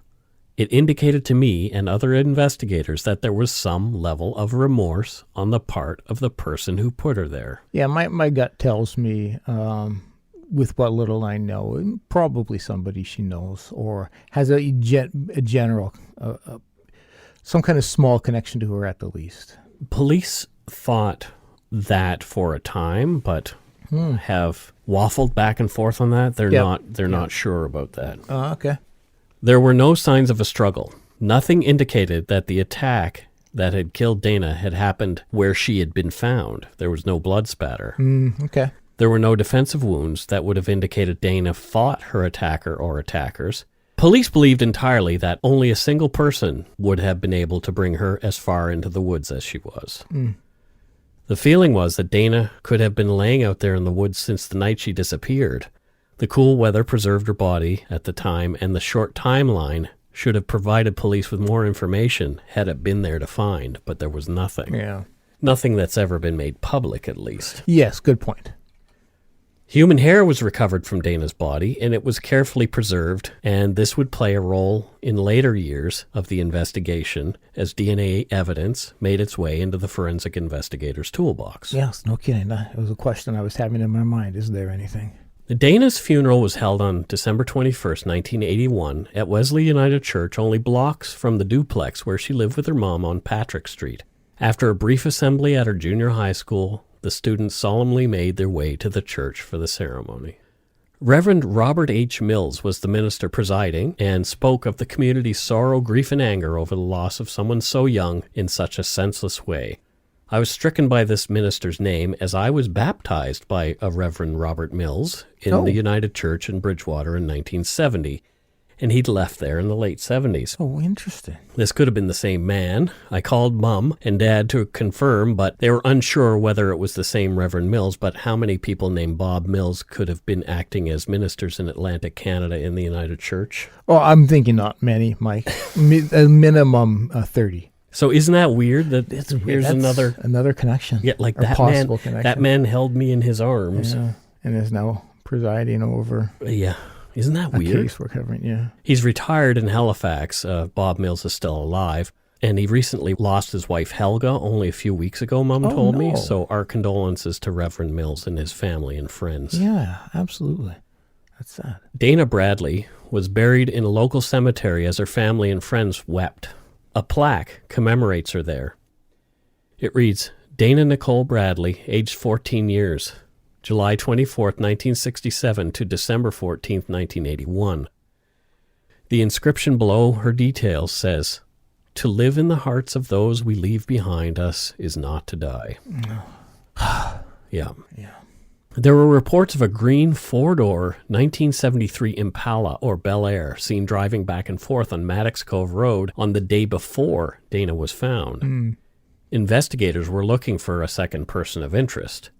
Speaker 3: It indicated to me and other investigators that there was some level of remorse on the part of the person who put her there.
Speaker 4: Yeah, my gut tells me, with what little I know, probably somebody she knows or has a general, some kind of small connection to her at the least.
Speaker 3: Police thought that for a time, but have waffled back and forth on that. They're not sure about that.
Speaker 4: Okay.
Speaker 3: There were no signs of a struggle. Nothing indicated that the attack that had killed Dana had happened where she had been found. There was no blood spatter.
Speaker 4: Okay.
Speaker 3: There were no defensive wounds that would have indicated Dana fought her attacker or attackers. Police believed entirely that only a single person would have been able to bring her as far into the woods as she was. The feeling was that Dana could have been laying out there in the woods since the night she disappeared. The cool weather preserved her body at the time, and the short timeline should have provided police with more information had it been there to find, but there was nothing.
Speaker 4: Yeah.
Speaker 3: Nothing that's ever been made public, at least.
Speaker 4: Yes, good point.
Speaker 3: Human hair was recovered from Dana's body, and it was carefully preserved, and this would play a role in later years of the investigation as DNA evidence made its way into the forensic investigator's toolbox.
Speaker 4: Yes, no kidding. It was a question I was having in my mind. Is there anything?
Speaker 3: Dana's funeral was held on December 21st, 1981, at Wesley United Church, only blocks from the duplex where she lived with her mom on Patrick Street. After a brief assembly at her junior high school, the students solemnly made their way to the church for the ceremony. Reverend Robert H. Mills was the minister presiding and spoke of the community's sorrow, grief, and anger over the loss of someone so young in such a senseless way. I was stricken by this minister's name as I was baptized by a Reverend Robert Mills in the United Church in Bridgewater in 1970, and he'd left there in the late 70s.
Speaker 4: Oh, interesting.
Speaker 3: This could have been the same man. I called Mom and Dad to confirm, but they were unsure whether it was the same Reverend Mills, but how many people named Bob Mills could have been acting as ministers in Atlantic Canada in the United Church?
Speaker 4: Oh, I'm thinking not many, Mike. A minimum 30.
Speaker 3: So isn't that weird? Here's
Speaker 4: another connection.
Speaker 3: Yeah, like
Speaker 4: that
Speaker 3: possible
Speaker 4: connection.
Speaker 3: That man held me in his arms.
Speaker 4: Yeah, and is now presiding over.
Speaker 3: Yeah. Isn't that weird?
Speaker 4: A case we're covering, yeah.
Speaker 3: He's retired in Halifax. Bob Mills is still alive. And he recently lost his wife, Helga, only a few weeks ago, Mom told me. So our condolences to Reverend Mills and his family and friends.
Speaker 4: Yeah, absolutely. That's sad.
Speaker 3: Dana Bradley was buried in a local cemetery as her family and friends wept. A plaque commemorates her there. It reads, Dana Nicole Bradley, aged 14 years, July 24th, 1967 to December 14th, 1981. The inscription below her details says, to live in the hearts of those we leave behind us is not to die. Yeah. There were reports of a green four-door 1973 Impala or Bel Air seen driving back and forth on Maddox Cove Road on the day before Dana was found. Investigators were looking for a second person of interest.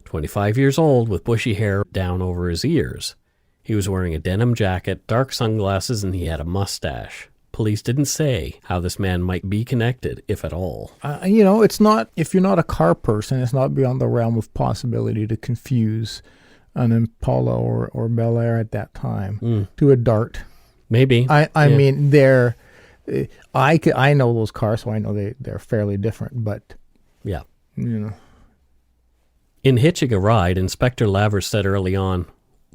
Speaker 3: 25 years old with bushy hair down over his ears. He was wearing a denim jacket, dark sunglasses, and he had a mustache. Police didn't say how this man might be connected, if at all.
Speaker 4: It's not, if you're not a car person, it's not beyond the realm of possibility to confuse an Impala or Bel Air at that time to a Dart.
Speaker 3: Maybe.
Speaker 4: I mean, they're, I know those cars, so I know they're fairly different, but,
Speaker 3: yeah.
Speaker 4: In
Speaker 3: hitching a ride, Inspector Lavers said early on,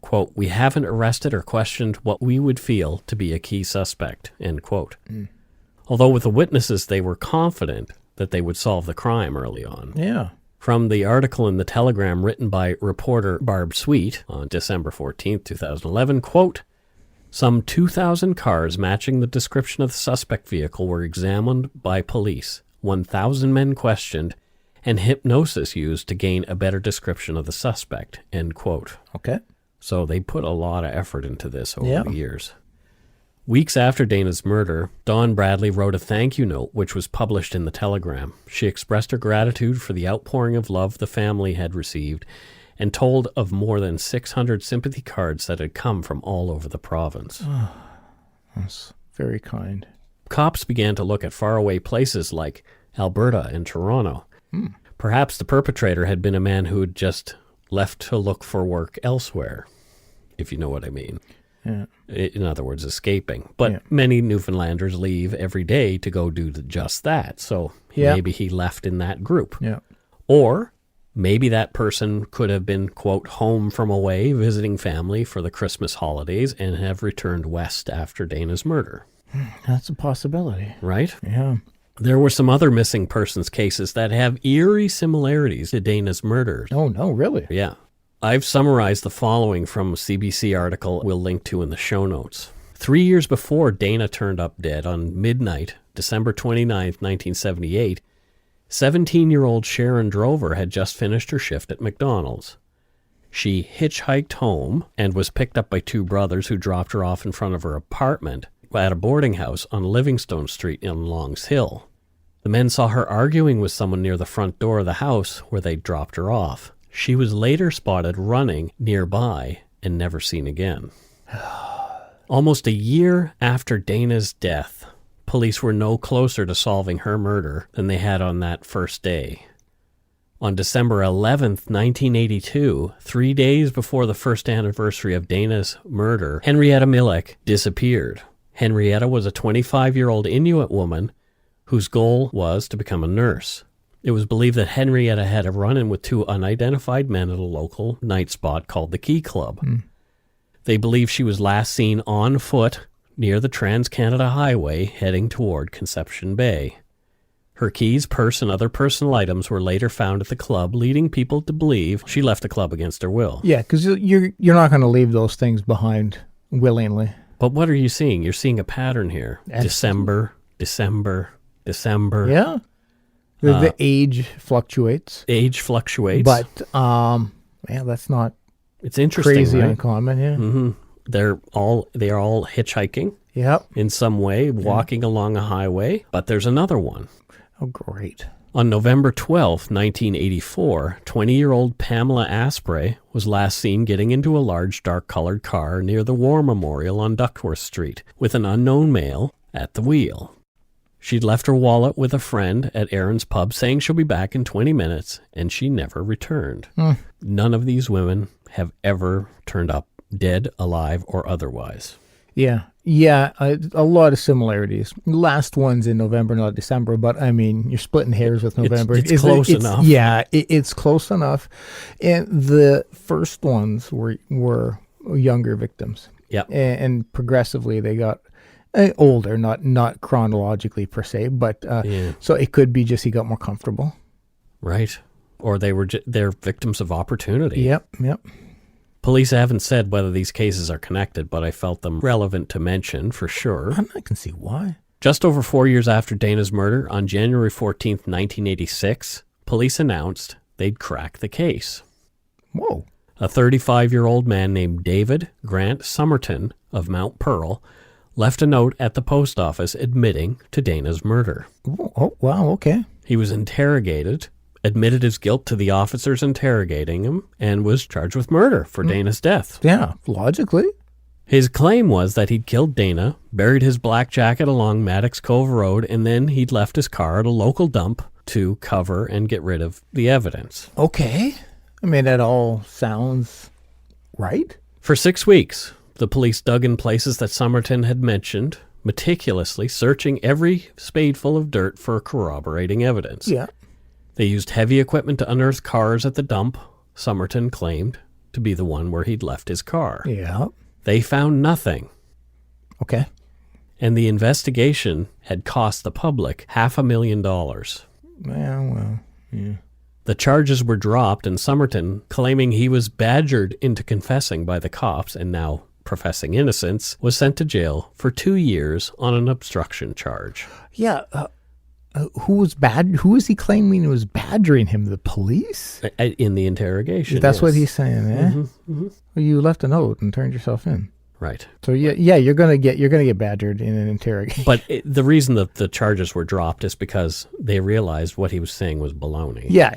Speaker 3: quote, we haven't arrested or questioned what we would feel to be a key suspect, end quote. Although with the witnesses, they were confident that they would solve the crime early on.
Speaker 4: Yeah.
Speaker 3: From the article in the Telegram written by reporter Barb Sweet on December 14th, 2011, quote, some 2,000 cars matching the description of the suspect vehicle were examined by police, 1,000 men questioned, and hypnosis used to gain a better description of the suspect, end quote.
Speaker 4: Okay.
Speaker 3: So they put a lot of effort into this over the years. Weeks after Dana's murder, Dawn Bradley wrote a thank you note which was published in the Telegram. She expressed her gratitude for the outpouring of love the family had received and told of more than 600 sympathy cards that had come from all over the province.
Speaker 4: Oh, that's very kind.
Speaker 3: Cops began to look at faraway places like Alberta and Toronto. Perhaps the perpetrator had been a man who had just left to look for work elsewhere, if you know what I mean.
Speaker 4: Yeah.
Speaker 3: In other words, escaping. But many Newfoundlanders leave every day to go do just that. So maybe he left in that group.
Speaker 4: Yeah.
Speaker 3: Or maybe that person could have been, quote, home from away, visiting family for the Christmas holidays and have returned west after Dana's murder.
Speaker 4: That's a possibility.
Speaker 3: Right?
Speaker 4: Yeah.
Speaker 3: There were some other missing persons cases that have eerie similarities to Dana's murder.
Speaker 4: Oh, no, really?
Speaker 3: Yeah. I've summarized the following from a CBC article we'll link to in the show notes. 3 years before Dana turned up dead on midnight, December 29th, 1978, 17-year-old Sharon Drover had just finished her shift at McDonald's. She hitchhiked home and was picked up by two brothers who dropped her off in front of her apartment at a boarding house on Livingstone Street in Longs Hill. The men saw her arguing with someone near the front door of the house where they dropped her off. She was later spotted running nearby and never seen again. Almost a year after Dana's death, police were no closer to solving her murder than they had on that first day. On December 11th, 1982, 3 days before the first anniversary of Dana's murder, Henrietta Millick disappeared. Henrietta was a 25-year-old Inuit woman whose goal was to become a nurse. It was believed that Henrietta had a run-in with two unidentified men at a local night spot called the Key Club. They believe she was last seen on foot near the Trans-Canada Highway heading toward Conception Bay. Her keys, purse, and other personal items were later found at the club, leading people to believe she left the club against her will.
Speaker 4: Yeah, because you're not going to leave those things behind willingly.
Speaker 3: But what are you seeing? You're seeing a pattern here. December.
Speaker 4: Yeah. The age fluctuates.
Speaker 3: Age fluctuates.
Speaker 4: But, that's not
Speaker 3: it's interesting,
Speaker 4: crazy
Speaker 3: right?
Speaker 4: uncommon, yeah.
Speaker 3: Mm-hmm. They are all hitchhiking
Speaker 4: Yep.
Speaker 3: in some way, walking along a highway. But there's another one.
Speaker 4: Oh, great.
Speaker 3: On November 12th, 1984, 20-year-old Pamela Asprey was last seen getting into a large dark-colored car near the War Memorial on Duckworth Street with an unknown male at the wheel. She'd left her wallet with a friend at Aaron's pub saying she'll be back in 20 minutes, and she never returned. None of these women have ever turned up dead, alive, or otherwise.
Speaker 4: Yeah. Yeah, a lot of similarities. Last one's in November, not December, but I mean, you're splitting hairs with November.
Speaker 3: It's close enough.
Speaker 4: Yeah, it's close enough. And the first ones were younger victims.
Speaker 3: Yep.
Speaker 4: And progressively they got older, not chronologically per se, but so it could be just he got more comfortable.
Speaker 3: Right. Or they're victims of opportunity.
Speaker 4: Yep.
Speaker 3: Police haven't said whether these cases are connected, but I felt them relevant to mention for sure.
Speaker 4: I can see why.
Speaker 3: Just over 4 years after Dana's murder, on January 14th, 1986, police announced they'd crack the case.
Speaker 4: Whoa.
Speaker 3: A 35-year-old man named David Grant Somerton of Mount Pearl left a note at the post office admitting to Dana's murder.
Speaker 4: Oh, wow, okay.
Speaker 3: He was interrogated, admitted his guilt to the officers interrogating him, and was charged with murder for Dana's death.
Speaker 4: Yeah, logically.
Speaker 3: His claim was that he'd killed Dana, buried his black jacket along Maddox Cove Road, and then he'd left his car at a local dump to cover and get rid of the evidence.
Speaker 4: Okay. I mean, that all sounds right.
Speaker 3: For 6 weeks, the police dug in places that Somerton had mentioned, meticulously searching every spadeful of dirt for corroborating evidence.
Speaker 4: Yeah.
Speaker 3: They used heavy equipment to unearth cars at the dump Somerton claimed to be the one where he'd left his car.
Speaker 4: Yeah.
Speaker 3: They found nothing.
Speaker 4: Okay.
Speaker 3: And the investigation had cost the public $500,000.
Speaker 4: Well, yeah.
Speaker 3: The charges were dropped, and Somerton, claiming he was badgered into confessing by the cops and now professing innocence, was sent to jail for 2 years on an obstruction charge.
Speaker 4: Yeah. Who was he claiming was badgering him? The police?
Speaker 3: In the interrogation.
Speaker 4: That's
Speaker 3: yes.
Speaker 4: what he's saying, eh?
Speaker 3: Mm-hmm.
Speaker 4: Well, you left a note and turned yourself in.
Speaker 3: Right.
Speaker 4: So yeah, you're gonna get badgered in an interrogation.
Speaker 3: But the reason that the charges were dropped is because they realized what he was saying was baloney.
Speaker 4: Yeah.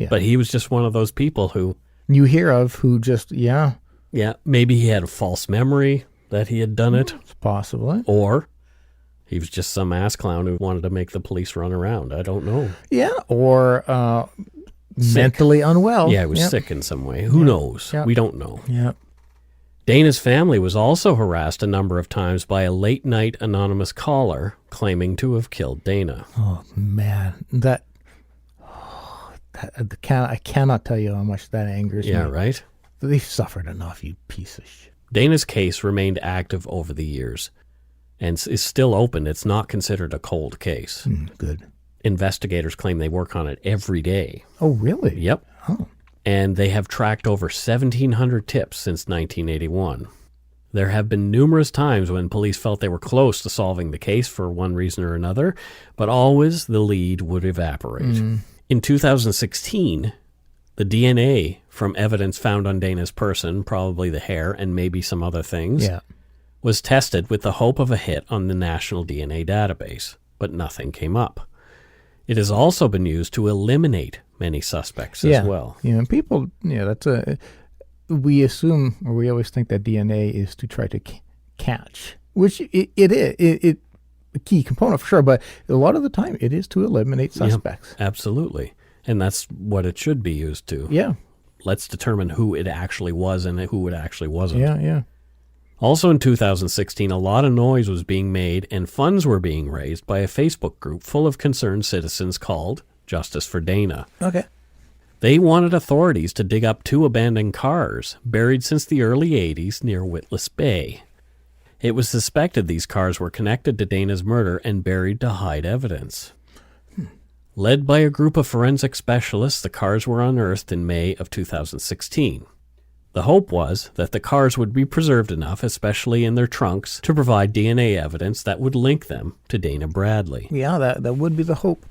Speaker 3: But he was just one of those people who
Speaker 4: you hear of who just
Speaker 3: maybe he had a false memory that he had done it,
Speaker 4: possibly,
Speaker 3: or he was just some ass clown who wanted to make the police run around. I don't know.
Speaker 4: Yeah, or mentally unwell.
Speaker 3: Yeah, he was sick in some way. Who knows?
Speaker 4: Yep.
Speaker 3: We don't know.
Speaker 4: Yeah.
Speaker 3: Dana's family was also harassed a number of times by a late-night anonymous caller claiming to have killed Dana.
Speaker 4: Oh, man. I cannot tell you how much that angers me.
Speaker 3: Yeah, right?
Speaker 4: They've suffered enough, you piece of shit.
Speaker 3: Dana's case remained active over the years and is still open. It's not considered a cold case.
Speaker 4: Good.
Speaker 3: Investigators claim they work on it every day.
Speaker 4: Oh, really?
Speaker 3: Yep.
Speaker 4: Oh.
Speaker 3: And they have tracked over 1,700 tips since 1981. There have been numerous times when police felt they were close to solving the case for one reason or another, but always the lead would evaporate. In 2016, the DNA from evidence found on Dana's person, probably the hair and maybe some other things, was tested with the hope of a hit on the National DNA Database, but nothing came up. It has also been used to eliminate many suspects as well.
Speaker 4: Yeah, and people, we assume, or we always think that DNA is to try to catch, which it is a key component for sure, but a lot of the time it is to eliminate suspects.
Speaker 3: Yeah, absolutely. And that's what it should be used to.
Speaker 4: Yeah.
Speaker 3: Let's determine who it actually was and who it actually wasn't.
Speaker 4: Yeah.
Speaker 3: Also in 2016, a lot of noise was being made and funds were being raised by a Facebook group full of concerned citizens called Justice for Dana.
Speaker 4: Okay.
Speaker 3: They wanted authorities to dig up 2 abandoned cars buried since the early 80s near Witless Bay. It was suspected these cars were connected to Dana's murder and buried to hide evidence. Led by a group of forensic specialists, the cars were unearthed in May of 2016. The hope was that the cars would be preserved enough, especially in their trunks, to provide DNA evidence that would link them to Dana Bradley.
Speaker 4: Yeah, that would be the hope.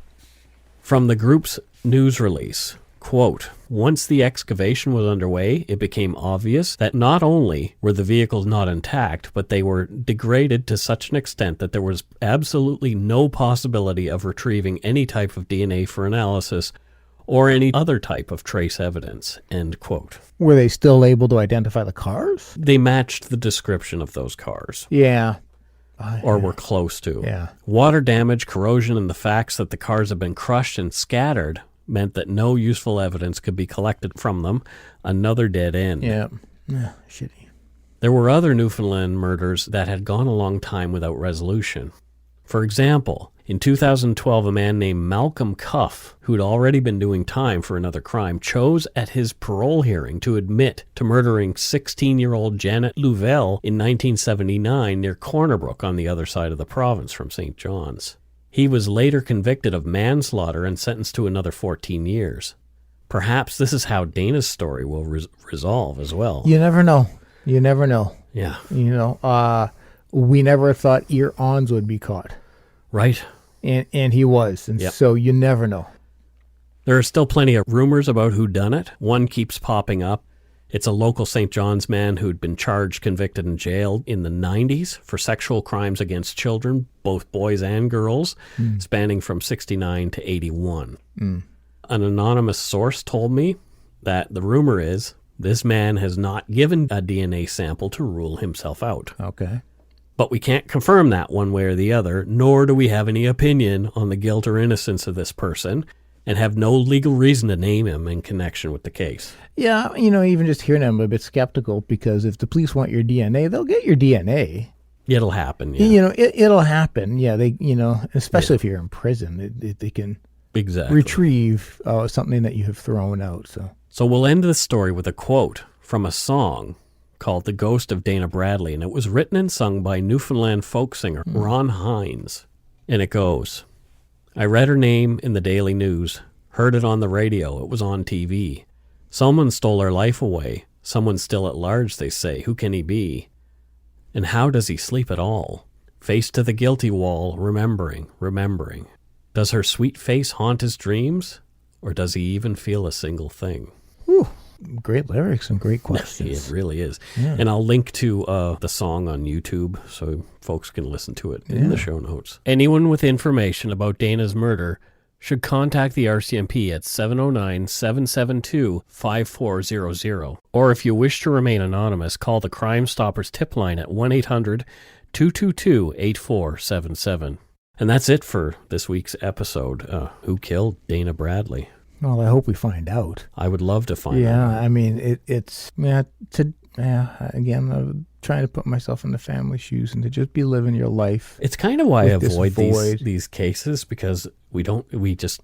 Speaker 3: From the group's news release, quote, once the excavation was underway, it became obvious that not only were the vehicles not intact, but they were degraded to such an extent that there was absolutely no possibility of retrieving any type of DNA for analysis or any other type of trace evidence, end quote.
Speaker 4: Were they still able to identify the cars?
Speaker 3: They matched the description of those cars.
Speaker 4: Yeah.
Speaker 3: Or were close to.
Speaker 4: Yeah.
Speaker 3: Water damage, corrosion, and the facts that the cars had been crushed and scattered meant that no useful evidence could be collected from them. Another dead end.
Speaker 4: Yeah. Shitty.
Speaker 3: There were other Newfoundland murders that had gone a long time without resolution. For example, in 2012, a man named Malcolm Cuff, who'd already been doing time for another crime, chose at his parole hearing to admit to murdering 16-year-old Janet Louvel in 1979 near Cornerbrook on the other side of the province from St. John's. He was later convicted of manslaughter and sentenced to another 14 years. Perhaps this is how Dana's story will resolve as well.
Speaker 4: You never know. You never know.
Speaker 3: Yeah.
Speaker 4: We never thought Ear-Ons would be caught.
Speaker 3: Right.
Speaker 4: And he was. And
Speaker 3: Yep.
Speaker 4: so you never know.
Speaker 3: There are still plenty of rumors about who done it. One keeps popping up. It's a local St. John's man who'd been charged, convicted, and jailed in the 90s for sexual crimes against children, both boys and girls, spanning from 69 to 81. An anonymous source told me that the rumor is this man has not given a DNA sample to rule himself out.
Speaker 4: Okay.
Speaker 3: But we can't confirm that one way or the other, nor do we have any opinion on the guilt or innocence of this person, and have no legal reason to name him in connection with the case.
Speaker 4: Yeah, even just hearing I'm a bit skeptical because if the police want your DNA, they'll get your DNA.
Speaker 3: It'll happen, yeah.
Speaker 4: It'll happen. Yeah, they, especially if you're in prison, they can
Speaker 3: Exactly.
Speaker 4: retrieve something that you have thrown out.
Speaker 3: So we'll end this story with a quote from a song called The Ghost of Dana Bradley, and it was written and sung by Newfoundland folk singer Ron Hines. And it goes, I read her name in the Daily News, heard it on the radio, it was on TV. Someone stole her life away, someone's still at large, they say, who can he be? And how does he sleep at all? Face to the guilty wall, remembering. Does her sweet face haunt his dreams, or does he even feel a single thing?
Speaker 4: Whew. Great lyrics and great questions.
Speaker 3: It really is.
Speaker 4: Yeah.
Speaker 3: And I'll link to the song on YouTube so folks can listen to it in the show notes. Anyone with information about Dana's murder should contact the RCMP at 709-772-5400. Or if you wish to remain anonymous, call the Crime Stoppers tip line at 1-800-222-8477. And that's it for this week's episode. Who killed Dana Bradley?
Speaker 4: Well, I hope we find out.
Speaker 3: I would love to find out.
Speaker 4: Yeah, I mean, again, I'm trying to put myself in the family shoes and to just be living your life.
Speaker 3: It's kind of why I
Speaker 4: with this
Speaker 3: avoid
Speaker 4: void.
Speaker 3: these cases, because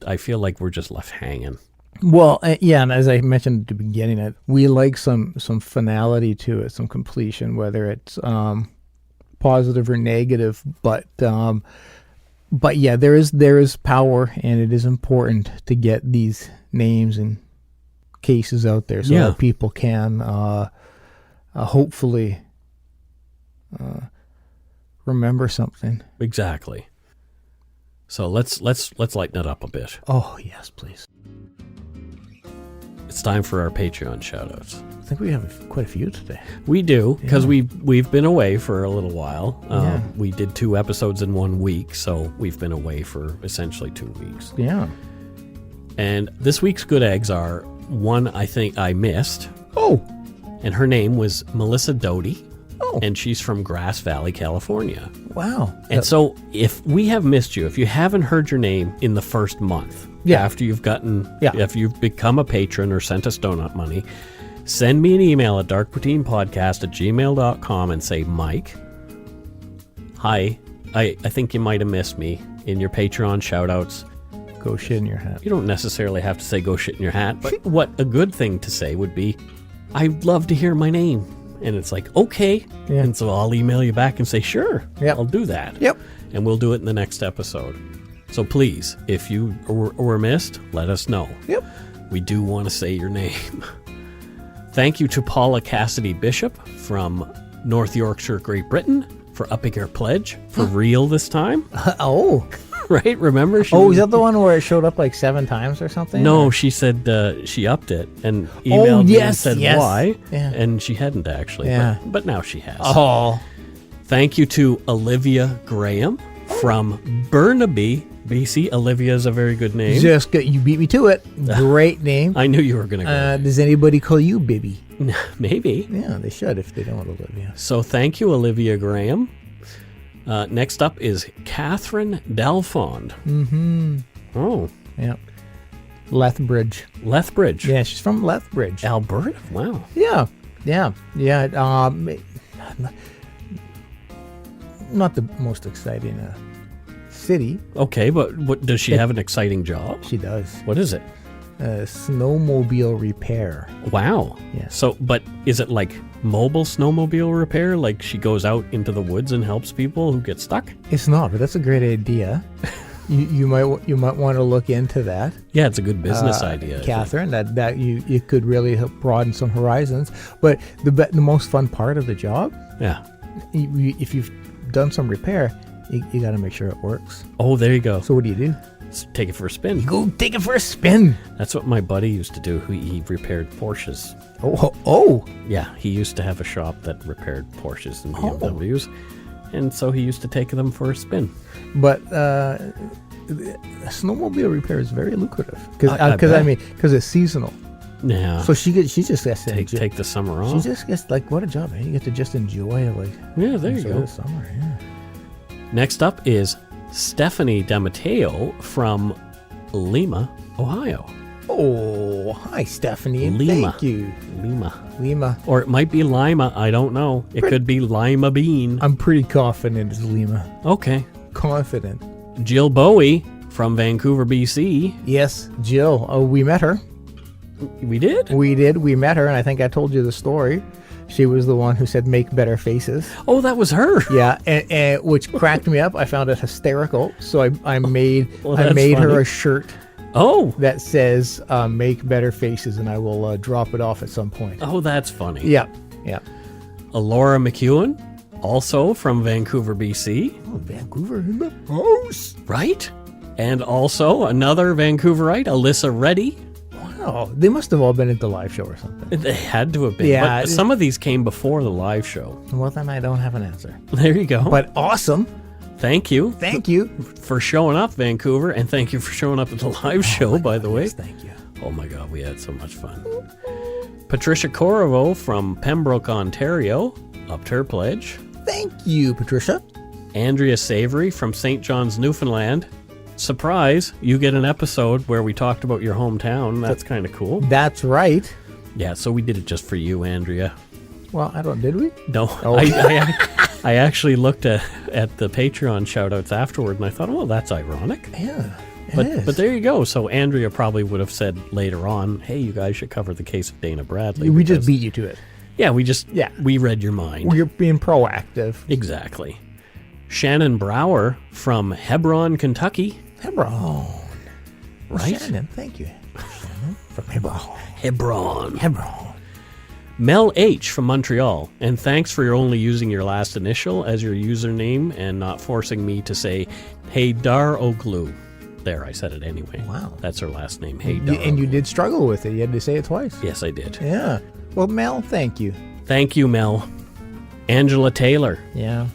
Speaker 3: I feel like we're just left hanging.
Speaker 4: Well, and as I mentioned at the beginning, we like some finality to it, some completion, whether it's positive or negative, but yeah, there is power, and it is important to get these names and cases out there so that people can hopefully remember something.
Speaker 3: Exactly. So let's lighten it up a bit.
Speaker 4: Oh yes, please.
Speaker 3: It's time for our Patreon shoutouts.
Speaker 4: I think we have quite a few today.
Speaker 3: We do, because we've been away for a little while.
Speaker 4: Yeah.
Speaker 3: We did 2 episodes in 1 week, so we've been away for essentially 2 weeks.
Speaker 4: Yeah.
Speaker 3: And this week's good eggs are one I think I missed.
Speaker 4: Oh.
Speaker 3: And her name was Melissa Doty.
Speaker 4: Oh.
Speaker 3: And she's from Grass Valley, California.
Speaker 4: Wow.
Speaker 3: And so if we have missed you, if you haven't heard your name in the first month, after you've if you've become a patron or sent us donut money, send me an email at darkpoutine@gmail.com and say, Mike, hi, I think you might have missed me in your Patreon shoutouts.
Speaker 4: Go shit in your hat.
Speaker 3: You don't necessarily have to say go shit in your hat, but what a good thing to say would be, I'd love to hear my name. And it's like, okay.
Speaker 4: Yeah.
Speaker 3: And so I'll email you back and say, sure, I'll do that.
Speaker 4: Yep.
Speaker 3: And we'll do it in the next episode. So please, if you were missed, let us know.
Speaker 4: Yep.
Speaker 3: We do want to say your name. Thank you to Paula Cassidy Bishop from North Yorkshire, Great Britain, for upping her pledge for real this time.
Speaker 4: Oh.
Speaker 3: Right? Remember?
Speaker 4: Is that the one where it showed up like 7 times or something?
Speaker 3: No,
Speaker 4: or?
Speaker 3: she said she upped it and emailed me and said why.
Speaker 4: Yeah.
Speaker 3: And she hadn't actually.
Speaker 4: Yeah.
Speaker 3: But now she has.
Speaker 4: Oh.
Speaker 3: Thank you to Olivia Graham from Burnaby, BC. Olivia is a very good name.
Speaker 4: Just good. You beat me to it. Great name.
Speaker 3: I knew you were going to go.
Speaker 4: Does anybody call you Bibby?
Speaker 3: Maybe.
Speaker 4: Yeah, they should if they don't, Olivia.
Speaker 3: So thank you, Olivia Graham. Next up is Catherine Delfond.
Speaker 4: Mm-hmm.
Speaker 3: Oh.
Speaker 4: Yeah. Lethbridge.
Speaker 3: Lethbridge.
Speaker 4: Yeah, she's from Lethbridge.
Speaker 3: Alberta? Wow.
Speaker 4: Yeah. Not the most exciting city.
Speaker 3: Okay, but what does she have an exciting job?
Speaker 4: She does.
Speaker 3: What is it?
Speaker 4: Snowmobile repair.
Speaker 3: Wow.
Speaker 4: Yeah.
Speaker 3: So, but is it like mobile snowmobile repair? Like she goes out into the woods and helps people who get stuck?
Speaker 4: It's not, but that's a great idea. you might want to look into that.
Speaker 3: Yeah, it's a good business idea,
Speaker 4: Catherine. That you could really help broaden some horizons. But the most fun part of the job,
Speaker 3: yeah,
Speaker 4: if you've done some repair, you got to make sure it works.
Speaker 3: Oh, there you go.
Speaker 4: So what do?
Speaker 3: Take it for a spin.
Speaker 4: You go take it for a spin.
Speaker 3: That's what my buddy used to do. He repaired Porsches.
Speaker 4: Oh.
Speaker 3: Yeah, he used to have a shop that repaired Porsches and BMWs, and so he used to take them for a spin.
Speaker 4: But snowmobile repair is very lucrative because it's seasonal.
Speaker 3: Yeah.
Speaker 4: So she just gets to
Speaker 3: take the summer off.
Speaker 4: She just gets what a job, man. You get to just enjoy it,
Speaker 3: there you go.
Speaker 4: The summer, yeah.
Speaker 3: Next up is Stephanie DeMatteo from Lima, Ohio.
Speaker 4: Oh, hi, Stephanie.
Speaker 3: Lima.
Speaker 4: Thank you.
Speaker 3: Lima. Or it might be Lima. I don't know. It could be Lima Bean.
Speaker 4: I'm pretty confident it's Lima.
Speaker 3: Okay.
Speaker 4: Confident.
Speaker 3: Jill Bowie from Vancouver, BC.
Speaker 4: Yes, Jill. We met her.
Speaker 3: We did?
Speaker 4: We met her, and I think I told you the story. She was the one who said, "Make better faces."
Speaker 3: Oh, that was her.
Speaker 4: Yeah, and which cracked me up. I found it hysterical. So I made
Speaker 3: funny.
Speaker 4: her a shirt.
Speaker 3: Oh,
Speaker 4: that says "Make better faces," and I will drop it off at some point.
Speaker 3: Oh, that's funny.
Speaker 4: Yeah.
Speaker 3: Laura McEwen, also from Vancouver, BC.
Speaker 4: Oh, Vancouver in the house.
Speaker 3: Right. And also another Vancouverite, Alyssa Reddy.
Speaker 4: Wow, they must have all been at the live show or something.
Speaker 3: They had to have been.
Speaker 4: Yeah,
Speaker 3: but some of these came before the live show.
Speaker 4: Well, then I don't have an answer.
Speaker 3: There you go.
Speaker 4: But awesome.
Speaker 3: Thank you.
Speaker 4: Thank you
Speaker 3: for showing up, Vancouver, and thank you for showing up at the live show, by the way.
Speaker 4: Yes, thank you.
Speaker 3: Oh my God, we had so much fun. Patricia Corriveau from Pembroke, Ontario, upped her pledge.
Speaker 4: Thank you, Patricia.
Speaker 3: Andrea Savory from St. John's, Newfoundland. Surprise, you get an episode where we talked about your hometown. That's kind of cool.
Speaker 4: That's right.
Speaker 3: Yeah, so we did it just for you, Andrea.
Speaker 4: Well, did we?
Speaker 3: No.
Speaker 4: Oh.
Speaker 3: I actually looked at the Patreon shout-outs afterward, and I thought, well, that's ironic.
Speaker 4: Yeah,
Speaker 3: but there you go. So Andrea probably would have said later on, hey, you guys should cover the case of Dana Bradley.
Speaker 4: We just beat you to it.
Speaker 3: Yeah, we read your mind.
Speaker 4: We're being proactive.
Speaker 3: Exactly. Shannon Brower from Hebron, Kentucky.
Speaker 4: Hebron.
Speaker 3: Right?
Speaker 4: Shannon, thank you. Shannon from Hebron.
Speaker 3: Mel H. from Montreal. And thanks for only using your last initial as your username and not forcing me to say, hey, Dar Oglu. There, I said it anyway.
Speaker 4: Wow.
Speaker 3: That's her last name. Hey, Dar.
Speaker 4: And you did struggle with it. You had to say it twice.
Speaker 3: Yes, I did.
Speaker 4: Yeah. Well, Mel, thank you.
Speaker 3: Thank you, Mel. Angela Taylor.
Speaker 4: Yeah.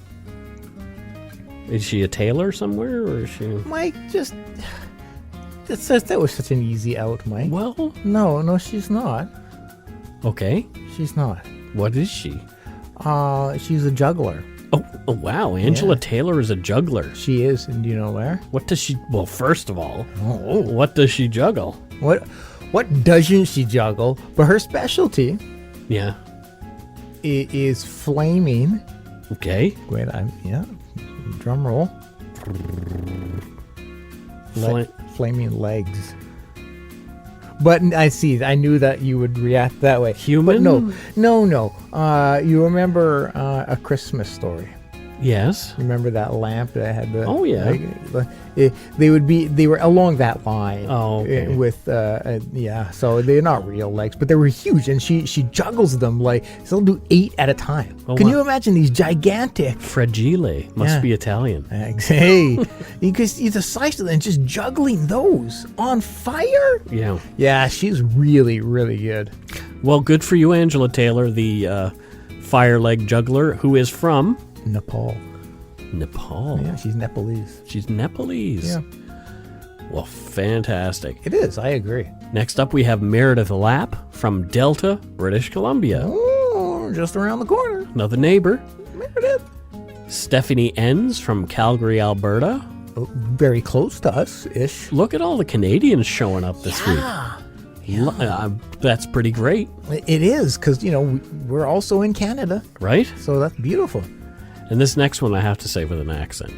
Speaker 3: Is she a tailor somewhere, or is she...
Speaker 4: Mike, that was such an easy out, Mike.
Speaker 3: Well...
Speaker 4: No, she's not.
Speaker 3: Okay.
Speaker 4: She's not.
Speaker 3: What is she?
Speaker 4: She's a juggler.
Speaker 3: Oh wow. Angela Taylor is a juggler.
Speaker 4: She is, and do you know where?
Speaker 3: What does she... Well, first of all, what does she juggle?
Speaker 4: What doesn't she juggle? But her specialty...
Speaker 3: Yeah.
Speaker 4: Is flaming.
Speaker 3: Okay.
Speaker 4: Wait, drum roll. Flaming legs. But I knew that you would react that way.
Speaker 3: Human?
Speaker 4: But no. You remember A Christmas Story?
Speaker 3: Yes.
Speaker 4: Remember that lamp that had the?
Speaker 3: Oh, yeah.
Speaker 4: They were along that line.
Speaker 3: Oh, okay.
Speaker 4: So they're not real legs, but they were huge, and she juggles them like she'll do 8 at a time.
Speaker 3: Oh,
Speaker 4: Can
Speaker 3: wow.
Speaker 4: you imagine these gigantic?
Speaker 3: Fragile. Must
Speaker 4: Yeah.
Speaker 3: be Italian.
Speaker 4: Hey, because he's the size of them, and just juggling those on fire.
Speaker 3: Yeah.
Speaker 4: Yeah, she's really, really good.
Speaker 3: Well, good for you, Angela Taylor, the fire leg juggler who is from
Speaker 4: Nepal.
Speaker 3: Nepal.
Speaker 4: Yeah, she's Nepalese.
Speaker 3: She's Nepalese.
Speaker 4: Yeah,
Speaker 3: Well, fantastic.
Speaker 4: it is. I agree.
Speaker 3: Next up, we have Meredith Lapp from Delta, British Columbia.
Speaker 4: Oh, just around the corner.
Speaker 3: Another neighbor.
Speaker 4: Meredith.
Speaker 3: Stephanie Enns from Calgary, Alberta.
Speaker 4: Oh, very close to us-ish.
Speaker 3: Look at all the Canadians showing up this week. That's pretty great,
Speaker 4: It is, because, we're also in Canada,
Speaker 3: right?
Speaker 4: so that's beautiful.
Speaker 3: And this next one I have to say with an accent.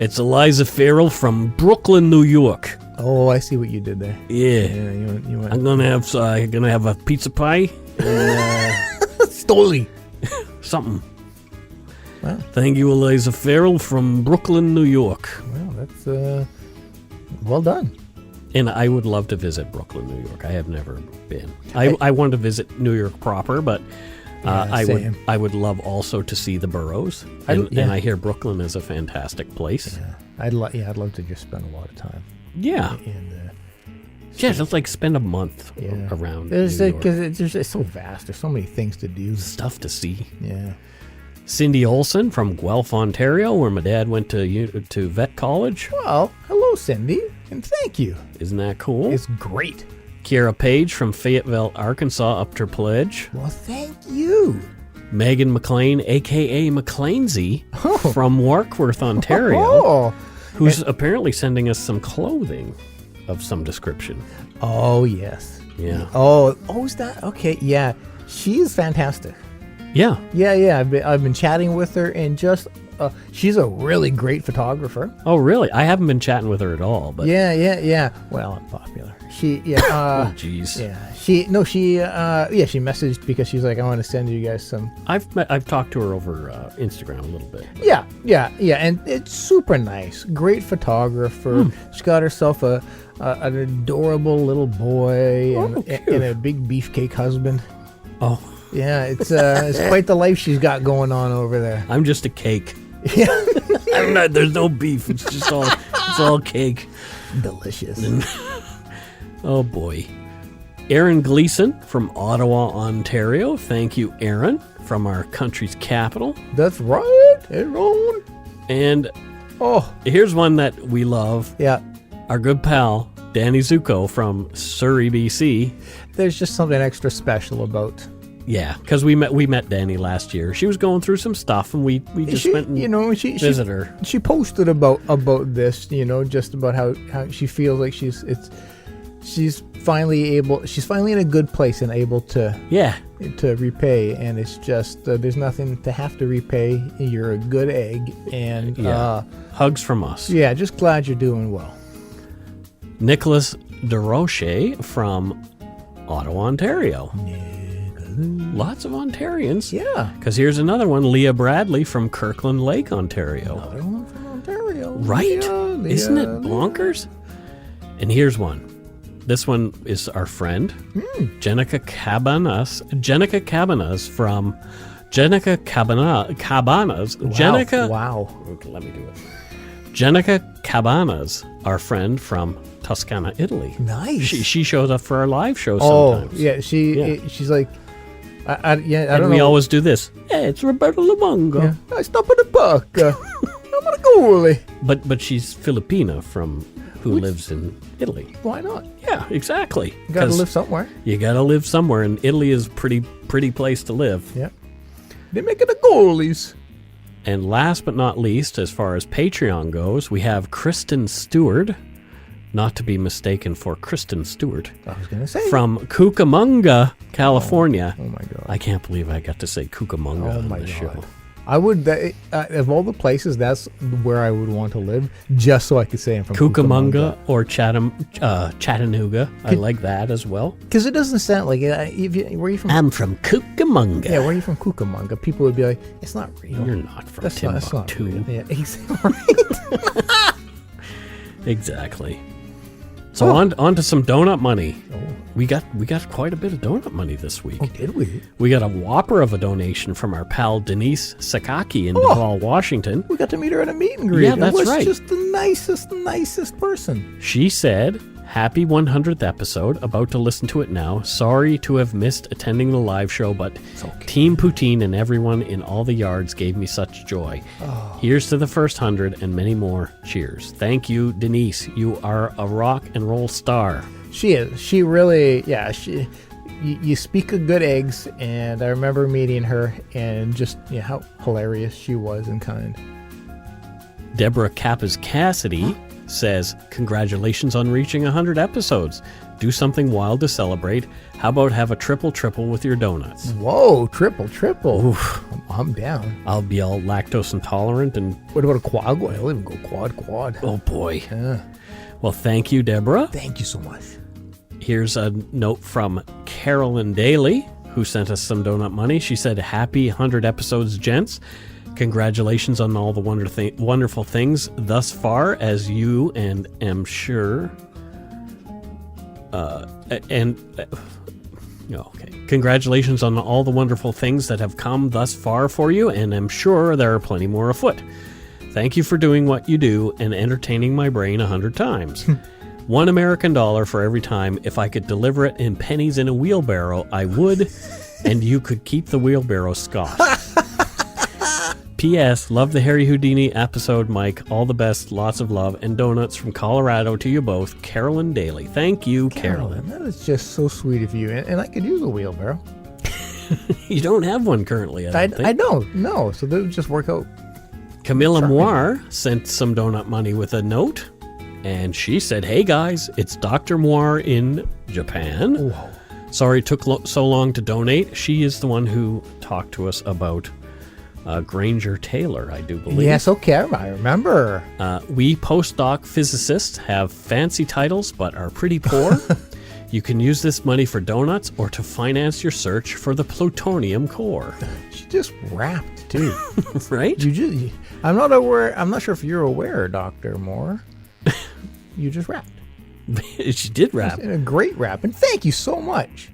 Speaker 3: It's Eliza Farrell from Brooklyn, New York.
Speaker 4: Oh, I see what you did there.
Speaker 3: Yeah.
Speaker 4: Yeah, you went
Speaker 3: I'm gonna have a pizza pie and
Speaker 4: Stoli.
Speaker 3: something.
Speaker 4: Wow.
Speaker 3: Thank you, Eliza Farrell from Brooklyn, New York.
Speaker 4: Well, that's well done.
Speaker 3: And I would love to visit Brooklyn, New York. I have never been. I want to visit New York proper, but
Speaker 4: same.
Speaker 3: I would love also to see the boroughs. And I hear Brooklyn is a fantastic place.
Speaker 4: Yeah, I'd love to just spend a lot of time.
Speaker 3: Yeah.
Speaker 4: And
Speaker 3: Just like spend a month around New York.
Speaker 4: Because it's so vast. There's so many things to do.
Speaker 3: Stuff to see.
Speaker 4: Yeah.
Speaker 3: Cindy Olson from Guelph, Ontario, where my dad went to vet college.
Speaker 4: Well, hello, Cindy, and thank you.
Speaker 3: Isn't that cool?
Speaker 4: It's great.
Speaker 3: Kiera Page from Fayetteville, Arkansas, upped her pledge.
Speaker 4: Well, thank you.
Speaker 3: Megan McLean, a.k.a. McLeansy, from Warkworth, Ontario,
Speaker 4: Oh.
Speaker 3: who's apparently sending us some clothing of some description.
Speaker 4: Oh, yes.
Speaker 3: Yeah.
Speaker 4: Oh, is that? Okay, yeah. She is fantastic.
Speaker 3: Yeah.
Speaker 4: Yeah. I've been chatting with her, and just she's a really great photographer.
Speaker 3: Oh, really? I haven't been chatting with her at all. But
Speaker 4: Yeah. Well, I'm popular. She
Speaker 3: oh, jeez.
Speaker 4: Yeah. She messaged because she's like, I want to send you guys some.
Speaker 3: I've talked to her over Instagram a little bit.
Speaker 4: Yeah, and it's super nice. Great photographer. She's got herself an adorable little boy and a big beefcake husband.
Speaker 3: Oh.
Speaker 4: Yeah, it's quite the life she's got going on over there.
Speaker 3: I'm just a cake.
Speaker 4: Yeah.
Speaker 3: There's no beef. It's just all cake.
Speaker 4: Delicious.
Speaker 3: Oh boy. Aaron Gleason from Ottawa, Ontario. Thank you, Aaron, from our country's capital.
Speaker 4: That's right, Aaron.
Speaker 3: And
Speaker 4: oh,
Speaker 3: here's one that we love.
Speaker 4: Yeah.
Speaker 3: Our good pal, Danny Zuko from Surrey, BC.
Speaker 4: There's just something extra special about.
Speaker 3: Yeah, because we met Danny last year. She was going through some stuff, and we just went and visit her.
Speaker 4: She posted about this, just about how she feels like she's finally in a good place and able to repay, and it's just there's nothing to have to repay. You're a good egg, and
Speaker 3: hugs from us.
Speaker 4: Yeah, just glad you're doing well.
Speaker 3: Nicholas DeRoche from Ottawa, Ontario. Lots of Ontarians.
Speaker 4: Yeah.
Speaker 3: Because here's another one, Leah Bradley from Kirkland Lake, Ontario.
Speaker 4: Another one from Ontario.
Speaker 3: Right?
Speaker 4: Leah,
Speaker 3: Isn't it bonkers? And here's one. This one is our friend, Jenica Cabanas. Jenica Cabanas from Jenica Cabanas.
Speaker 4: Wow.
Speaker 3: Jenica.
Speaker 4: Wow.
Speaker 3: Okay, let me do it. Jenica Cabanas, our friend from Toscana, Italy.
Speaker 4: Nice.
Speaker 3: She shows up for our live show sometimes.
Speaker 4: Oh, yeah. She's like, I don't know.
Speaker 3: We always do this. Hey, it's Roberto Lumongo.
Speaker 4: Yeah. I stop at the park. I'm gonna go.
Speaker 3: But she's Filipina who lives in Italy.
Speaker 4: Why not?
Speaker 3: Yeah, exactly.
Speaker 4: You gotta live somewhere.
Speaker 3: You gotta live somewhere, and Italy is a pretty place to live.
Speaker 4: Yeah. They're making the goalies.
Speaker 3: And last but not least, as far as Patreon goes, we have Kristen Stewart, not to be mistaken for Kristen Stewart.
Speaker 4: I was going to say.
Speaker 3: From Cucamonga, California.
Speaker 4: Oh my God.
Speaker 3: I can't believe I got to say Cucamonga on the show.
Speaker 4: I would, of all the places, that's where I would want to live, just so I could say I'm from
Speaker 3: Cucamonga or Chattanooga. I like that as well.
Speaker 4: Because it doesn't sound like it. Where are you from?
Speaker 3: I'm from Cucamonga.
Speaker 4: Yeah, where are you from? Cucamonga. People would be like, it's not real.
Speaker 3: You're not from
Speaker 4: That's
Speaker 3: Timbuktu.
Speaker 4: not real. Yeah, exactly.
Speaker 3: Exactly. So on to some donut money. We got quite a bit of donut money this week.
Speaker 4: Oh, did we?
Speaker 3: We got a whopper of a donation from our pal Denise Sakaki in Duvall, Washington.
Speaker 4: We got to meet her at a meet and greet.
Speaker 3: Yeah, that's right.
Speaker 4: Just the nicest person.
Speaker 3: She said, "Happy 100th episode. About to listen to it now. Sorry to have missed attending the live show, but Team Poutine and everyone in all the yards gave me such joy. Here's to the first 100 and many more. Cheers." Thank you, Denise. You are a rock and roll star.
Speaker 4: She is. She really, you speak of good eggs, and I remember meeting her and just how hilarious she was and kind.
Speaker 3: Deborah Kappas Cassidy says, "Congratulations on reaching 100 episodes. Do something wild to celebrate. How about have a triple with your donuts?"
Speaker 4: Whoa, triple.
Speaker 3: Oof.
Speaker 4: I'm down.
Speaker 3: I'll be all lactose intolerant and...
Speaker 4: What about a quad? I'll even go quad.
Speaker 3: Oh, boy.
Speaker 4: Yeah.
Speaker 3: Well, thank you, Deborah.
Speaker 4: Thank you so much.
Speaker 3: Here's a note from Carolyn Daly, who sent us some donut money. She said, "Happy 100 episodes, gents. Congratulations on all the wonderful things thus far, as you and am sure... Congratulations on all the wonderful things that have come thus far for you, and I'm sure there are plenty more afoot. Thank you for doing what you do and entertaining my brain 100 times. $1 American for every time. If I could deliver it in pennies in a wheelbarrow, I would, and you could keep the wheelbarrow, Scott. P.S. Love the Harry Houdini episode, Mike. All the best, lots of love, and donuts from Colorado to you both. Carolyn Daly." Thank you, Carolyn.
Speaker 4: That is just so sweet of you, and I could use a wheelbarrow.
Speaker 3: You don't have one currently, I don't think.
Speaker 4: I don't, no, so that would just work out.
Speaker 3: Camilla Moir sent some donut money with a note, and she said, "Hey guys, it's Dr. Moir in Japan.
Speaker 4: Whoa.
Speaker 3: Sorry it took so long to donate." She is the one who talked to us about Granger Taylor, I do believe.
Speaker 4: Yes, okay, I remember.
Speaker 3: We postdoc physicists have fancy titles but are pretty poor. You can use this money for donuts or to finance your search for the plutonium core.
Speaker 4: She just rapped too.
Speaker 3: Right?
Speaker 4: I'm not sure if you're aware, Dr. Moore. You just rapped.
Speaker 3: She did rap.
Speaker 4: A great rap, and thank you so much.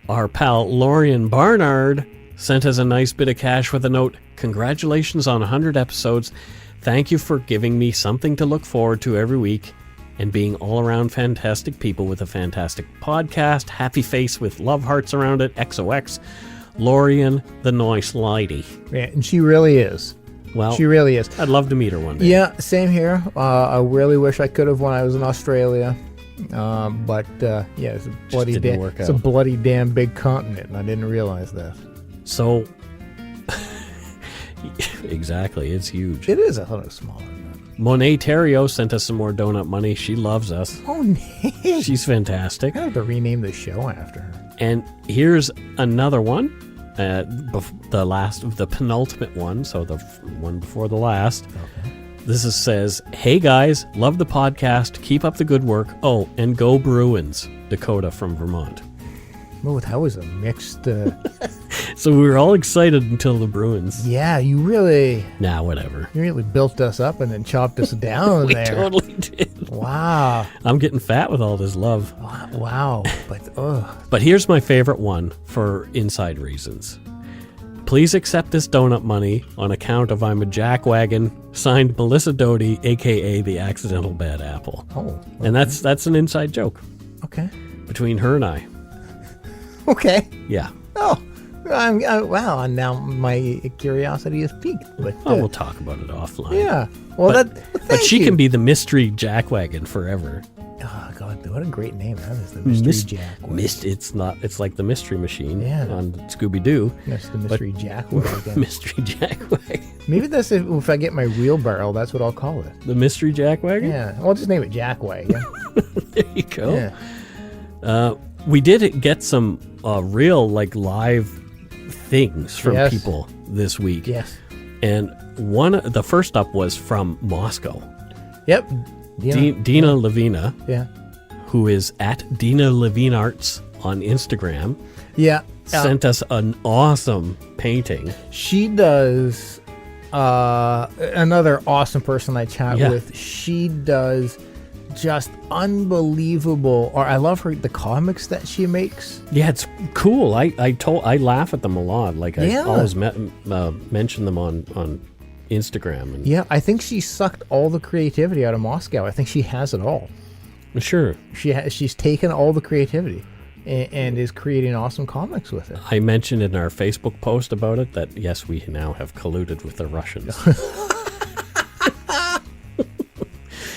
Speaker 3: Our pal Lorian Barnard sent us a nice bit of cash with a note. "Congratulations on 100 episodes. Thank you for giving me something to look forward to every week and being all around fantastic people with a fantastic podcast. Happy face with love hearts around it. XOX. Lorian, the nice lady."
Speaker 4: Yeah, and she really is.
Speaker 3: Well,
Speaker 4: she really is.
Speaker 3: I'd love to meet her one day.
Speaker 4: Yeah, same here. I really wish I could have when I was in Australia. But it's a bloody damn big continent, and I didn't realize that.
Speaker 3: So, exactly, it's huge.
Speaker 4: It is a little smaller than that.
Speaker 3: Monet Terrio sent us some more donut money. She loves us.
Speaker 4: Monet.
Speaker 3: She's fantastic.
Speaker 4: I have to rename the show after her.
Speaker 3: And here's another one. The penultimate one, so the one before the last.
Speaker 4: Okay.
Speaker 3: This says, "Hey guys, love the podcast. Keep up the good work. Oh, and go Bruins." Dakota from Vermont.
Speaker 4: Oh, that was a mixed...
Speaker 3: So we were all excited until the Bruins.
Speaker 4: Yeah, you really...
Speaker 3: Nah, whatever.
Speaker 4: You really built us up and then chopped us down
Speaker 3: We
Speaker 4: there.
Speaker 3: totally did.
Speaker 4: Wow.
Speaker 3: I'm getting fat with all this love.
Speaker 4: Wow.
Speaker 3: But here's my favorite one for inside reasons. "Please accept this donut money on account of I'm a jackwagon, signed Melissa Doty, a.k.a. the Accidental Bad Apple."
Speaker 4: Oh. Okay.
Speaker 3: And that's an inside joke
Speaker 4: Okay.
Speaker 3: between her and I.
Speaker 4: Okay.
Speaker 3: Yeah.
Speaker 4: Oh. Wow. And now my curiosity is piqued. But,
Speaker 3: We'll talk about it offline.
Speaker 4: Yeah. Well,
Speaker 3: but she can be the mystery jackwagon forever.
Speaker 4: Oh, God. What a great name that is. The Mystery Jackwagon.
Speaker 3: It's like the Mystery Machine on Scooby-Doo.
Speaker 4: That's the Mystery Jackwagon.
Speaker 3: Mystery Jackwagon.
Speaker 4: Maybe that's if I get my wheelbarrow, that's what I'll call it.
Speaker 3: The Mystery Jackwagon?
Speaker 4: Yeah. I'll just name it Jackwagon.
Speaker 3: There you go.
Speaker 4: Yeah.
Speaker 3: We did get some real live things from people this week.
Speaker 4: Yes.
Speaker 3: And the first up was from Moscow.
Speaker 4: Yep.
Speaker 3: Dina Levina,
Speaker 4: Yeah.
Speaker 3: who is at Dina Levine Arts on Instagram,
Speaker 4: Yeah.
Speaker 3: sent us an awesome painting.
Speaker 4: She does another awesome person I chat
Speaker 3: Yeah.
Speaker 4: with. She does just unbelievable, or I love the comics that she makes.
Speaker 3: Yeah, it's cool. I laugh at them a lot. Like I
Speaker 4: Yeah.
Speaker 3: always mention them on Instagram. And
Speaker 4: Yeah, I think she sucked all the creativity out of Moscow. I think she has it all.
Speaker 3: sure.
Speaker 4: She's taken all the creativity and is creating awesome comics with it.
Speaker 3: I mentioned in our Facebook post about it that yes, we now have colluded with the Russians.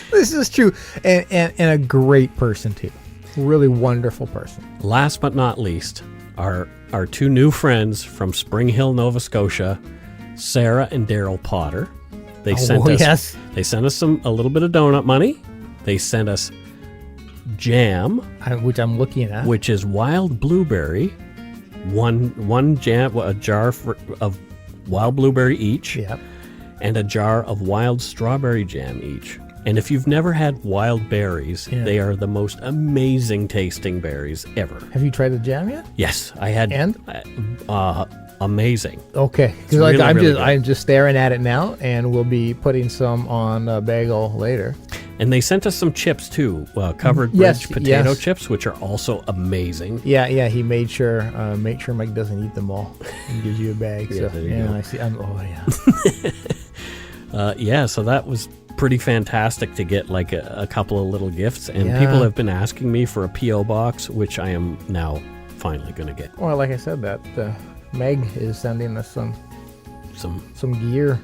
Speaker 4: This is true, and a great person too. Really wonderful person.
Speaker 3: Last but not least, our two new friends from Spring Hill, Nova Scotia, Sarah and Daryl Potter. They sent us a little bit of donut money. They sent us jam,
Speaker 4: which I'm looking at,
Speaker 3: which is wild blueberry, one jam, a jar of wild blueberry each,
Speaker 4: Yep.
Speaker 3: and a jar of wild strawberry jam each. And if you've never had wild berries,
Speaker 4: Yeah.
Speaker 3: they are the most amazing tasting berries ever.
Speaker 4: Have you tried the jam yet?
Speaker 3: Yes, I had.
Speaker 4: And?
Speaker 3: Amazing.
Speaker 4: Okay, because
Speaker 3: really,
Speaker 4: I'm
Speaker 3: really good.
Speaker 4: I'm just staring at it now, and we'll be putting some on a bagel later.
Speaker 3: And they sent us some chips too, covered
Speaker 4: Yes,
Speaker 3: ridge potato
Speaker 4: yes.
Speaker 3: chips, which are also amazing.
Speaker 4: Yeah. He made sure Mike doesn't eat them all and gives you a bag.
Speaker 3: Yeah,
Speaker 4: So
Speaker 3: there you go.
Speaker 4: I see.
Speaker 3: So that was pretty fantastic to get like a couple of little gifts. And
Speaker 4: Yeah.
Speaker 3: people have been asking me for a P.O. box, which I am now finally going to get.
Speaker 4: Well, like I said, that Meg is sending us some gear.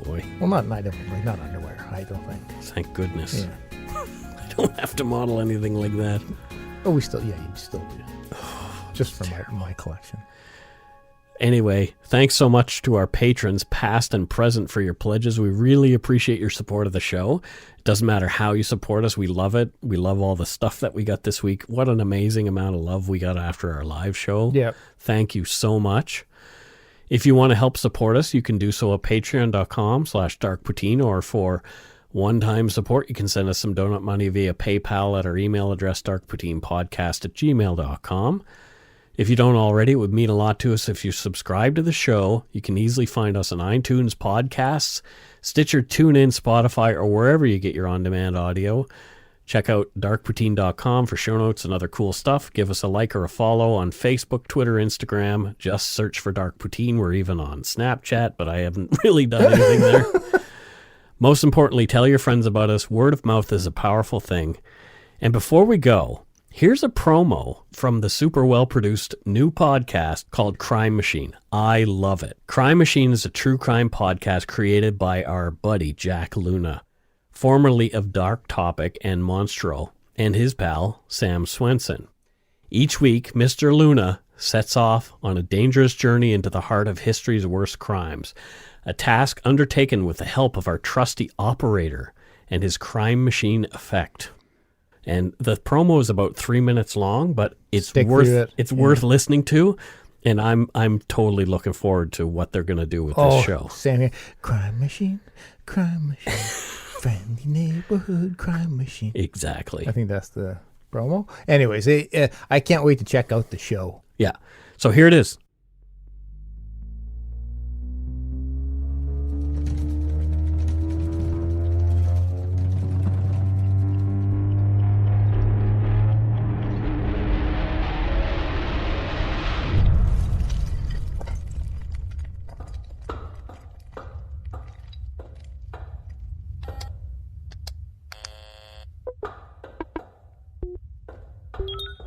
Speaker 3: Boy,
Speaker 4: Well, not underwear. I don't think.
Speaker 3: thank goodness.
Speaker 4: Yeah.
Speaker 3: I don't have to model anything like that.
Speaker 4: Oh, you still do. Just for my collection.
Speaker 3: Anyway, thanks so much to our patrons, past and present, for your pledges. We really appreciate your support of the show. It doesn't matter how you support us. We love it. We love all the stuff that we got this week. What an amazing amount of love we got after our live show.
Speaker 4: Yep.
Speaker 3: Thank you so much. If you want to help support us, you can do so at patreon.com/darkpoutine, or for one-time support, you can send us some donut money via PayPal at our email address, darkpoutinepodcast@gmail.com. If you don't already, it would mean a lot to us if you subscribe to the show. You can easily find us on iTunes Podcasts, Stitcher, TuneIn, Spotify, or wherever you get your on-demand audio. Check out darkpoutine.com for show notes and other cool stuff. Give us a like or a follow on Facebook, Twitter, Instagram. Just search for Dark Poutine. We're even on Snapchat, but I haven't really done anything there. Most importantly, tell your friends about us. Word of mouth is a powerful thing. And before we go, here's a promo from the super well-produced new podcast called Crime Machine. I love it. Crime Machine is a true crime podcast created by our buddy Jack Luna, formerly of Dark Topic and Monstro, and his pal Sam Swenson. Each week, Mr. Luna sets off on a dangerous journey into the heart of history's worst crimes, a task undertaken with the help of our trusty operator and his crime machine effect. And the promo is about 3 minutes long, but it's worth listening to. And I'm totally looking forward to what they're going to do with this show.
Speaker 4: Same here. Crime machine, friendly neighborhood crime machine.
Speaker 3: Exactly.
Speaker 4: I think that's the promo. Anyways, I can't wait to check out the show.
Speaker 3: Yeah. So here it is.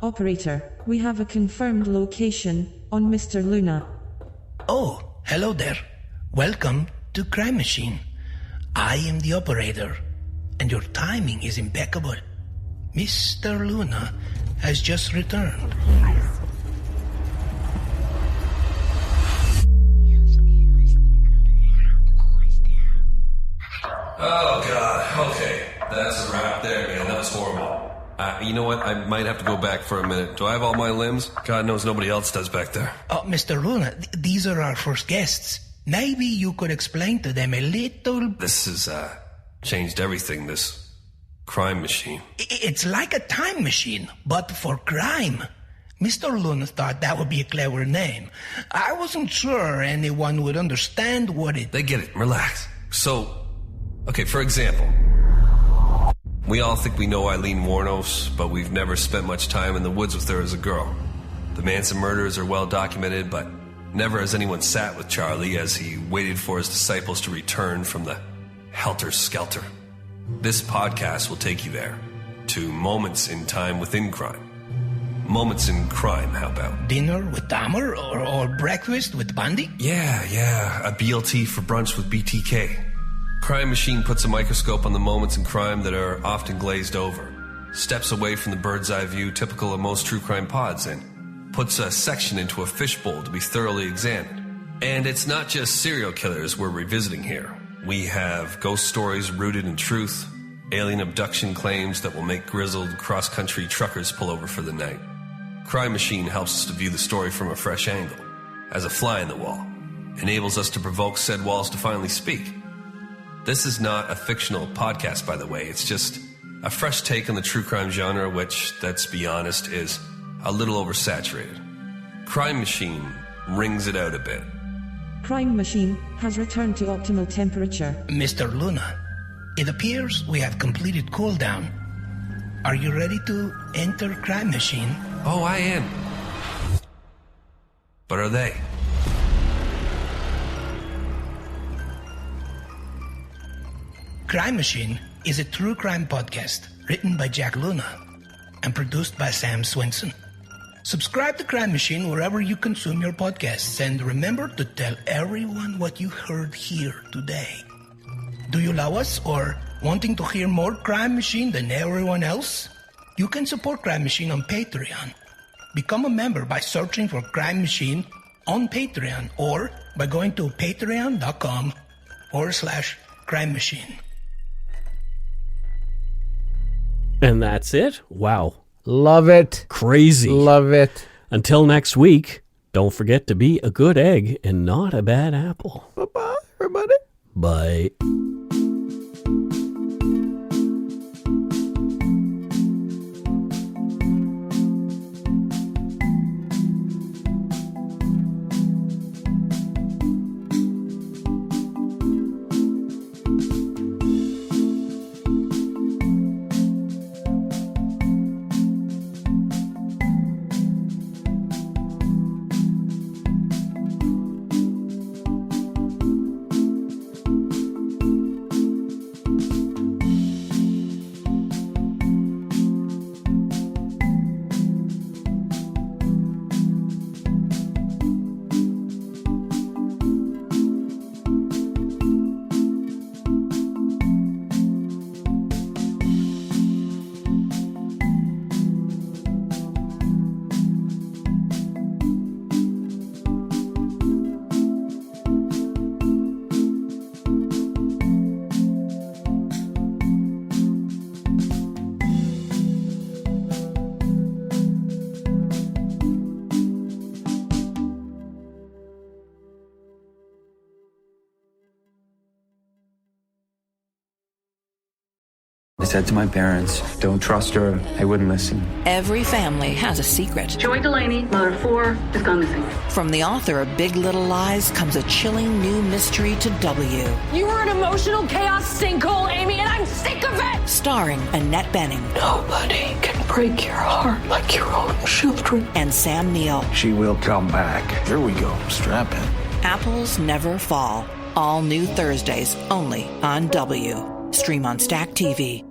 Speaker 8: Operator, we have a confirmed location on Mr. Luna.
Speaker 9: Oh, hello there. Welcome to Crime Machine. I am the operator, and your timing is impeccable. Mr. Luna has just returned.
Speaker 10: Oh, God. Okay. That's a wrap there, man. That was horrible. You know what? I might have to go back for a minute. Do I have all my limbs? God knows nobody else does back there.
Speaker 9: Oh, Mr. Luna, these are our first guests. Maybe you could explain to them a little...
Speaker 10: This has changed everything, this crime machine.
Speaker 9: It's like a time machine, but for crime. Mr. Luna thought that would be a clever name. I wasn't sure anyone would understand what it...
Speaker 10: They get it. Relax. So, okay, for example, we all think we know Eileen Warnos, but we've never spent much time in the woods with her as a girl. The Manson murders are well documented, but never has anyone sat with Charlie as he waited for his disciples to return from the helter-skelter. This podcast will take you there, to moments in time within crime. Moments in crime, how about?
Speaker 9: Dinner with Dahmer or breakfast with Bundy?
Speaker 10: Yeah, a BLT for brunch with BTK. Crime Machine puts a microscope on the moments in crime that are often glazed over, steps away from the bird's eye view typical of most true crime pods, and puts a section into a fishbowl to be thoroughly examined. And it's not just serial killers we're revisiting here. We have ghost stories rooted in truth, alien abduction claims that will make grizzled cross-country truckers pull over for the night. Crime Machine helps us to view the story from a fresh angle, as a fly in the wall, enables us to provoke said walls to finally speak. This is not a fictional podcast, by the way. It's just a fresh take on the true crime genre, which, let's be honest, is a little oversaturated. Crime Machine wrings it out a bit.
Speaker 8: Crime Machine has returned to optimal temperature.
Speaker 9: Mr. Luna, it appears we have completed cooldown. Are you ready to enter Crime Machine?
Speaker 10: Oh, I am. But are they?
Speaker 9: Crime Machine is a true crime podcast written by Jack Luna and produced by Sam Swinson. Subscribe to Crime Machine wherever you consume your podcasts, and remember to tell everyone what you heard here today. Do you love us or wanting to hear more Crime Machine than everyone else? You can support Crime Machine on Patreon. Become a member by searching for Crime Machine on Patreon or by going to patreon.com/Crime Machine.
Speaker 3: And that's it? Wow.
Speaker 4: Love it.
Speaker 3: Crazy.
Speaker 4: Love it.
Speaker 3: Until next week, don't forget to be a good egg and not a bad apple.
Speaker 4: Bye-bye, everybody.
Speaker 3: Bye.
Speaker 11: I said to my parents, don't trust her. They wouldn't listen.
Speaker 12: Every family has a secret.
Speaker 13: Joy Delaney, mother of 4, has gone missing.
Speaker 12: From the author of Big Little Lies comes a chilling new mystery to W.
Speaker 14: You were an emotional chaos sinkhole, Amy, and I'm sick of it!
Speaker 12: Starring Annette Bening.
Speaker 14: Nobody can break your heart like your own children.
Speaker 12: And Sam Neill.
Speaker 11: She will come back. Here we go. Strap in.
Speaker 12: Apples Never Fall. All new Thursdays, only on W. Stream on Stack TV.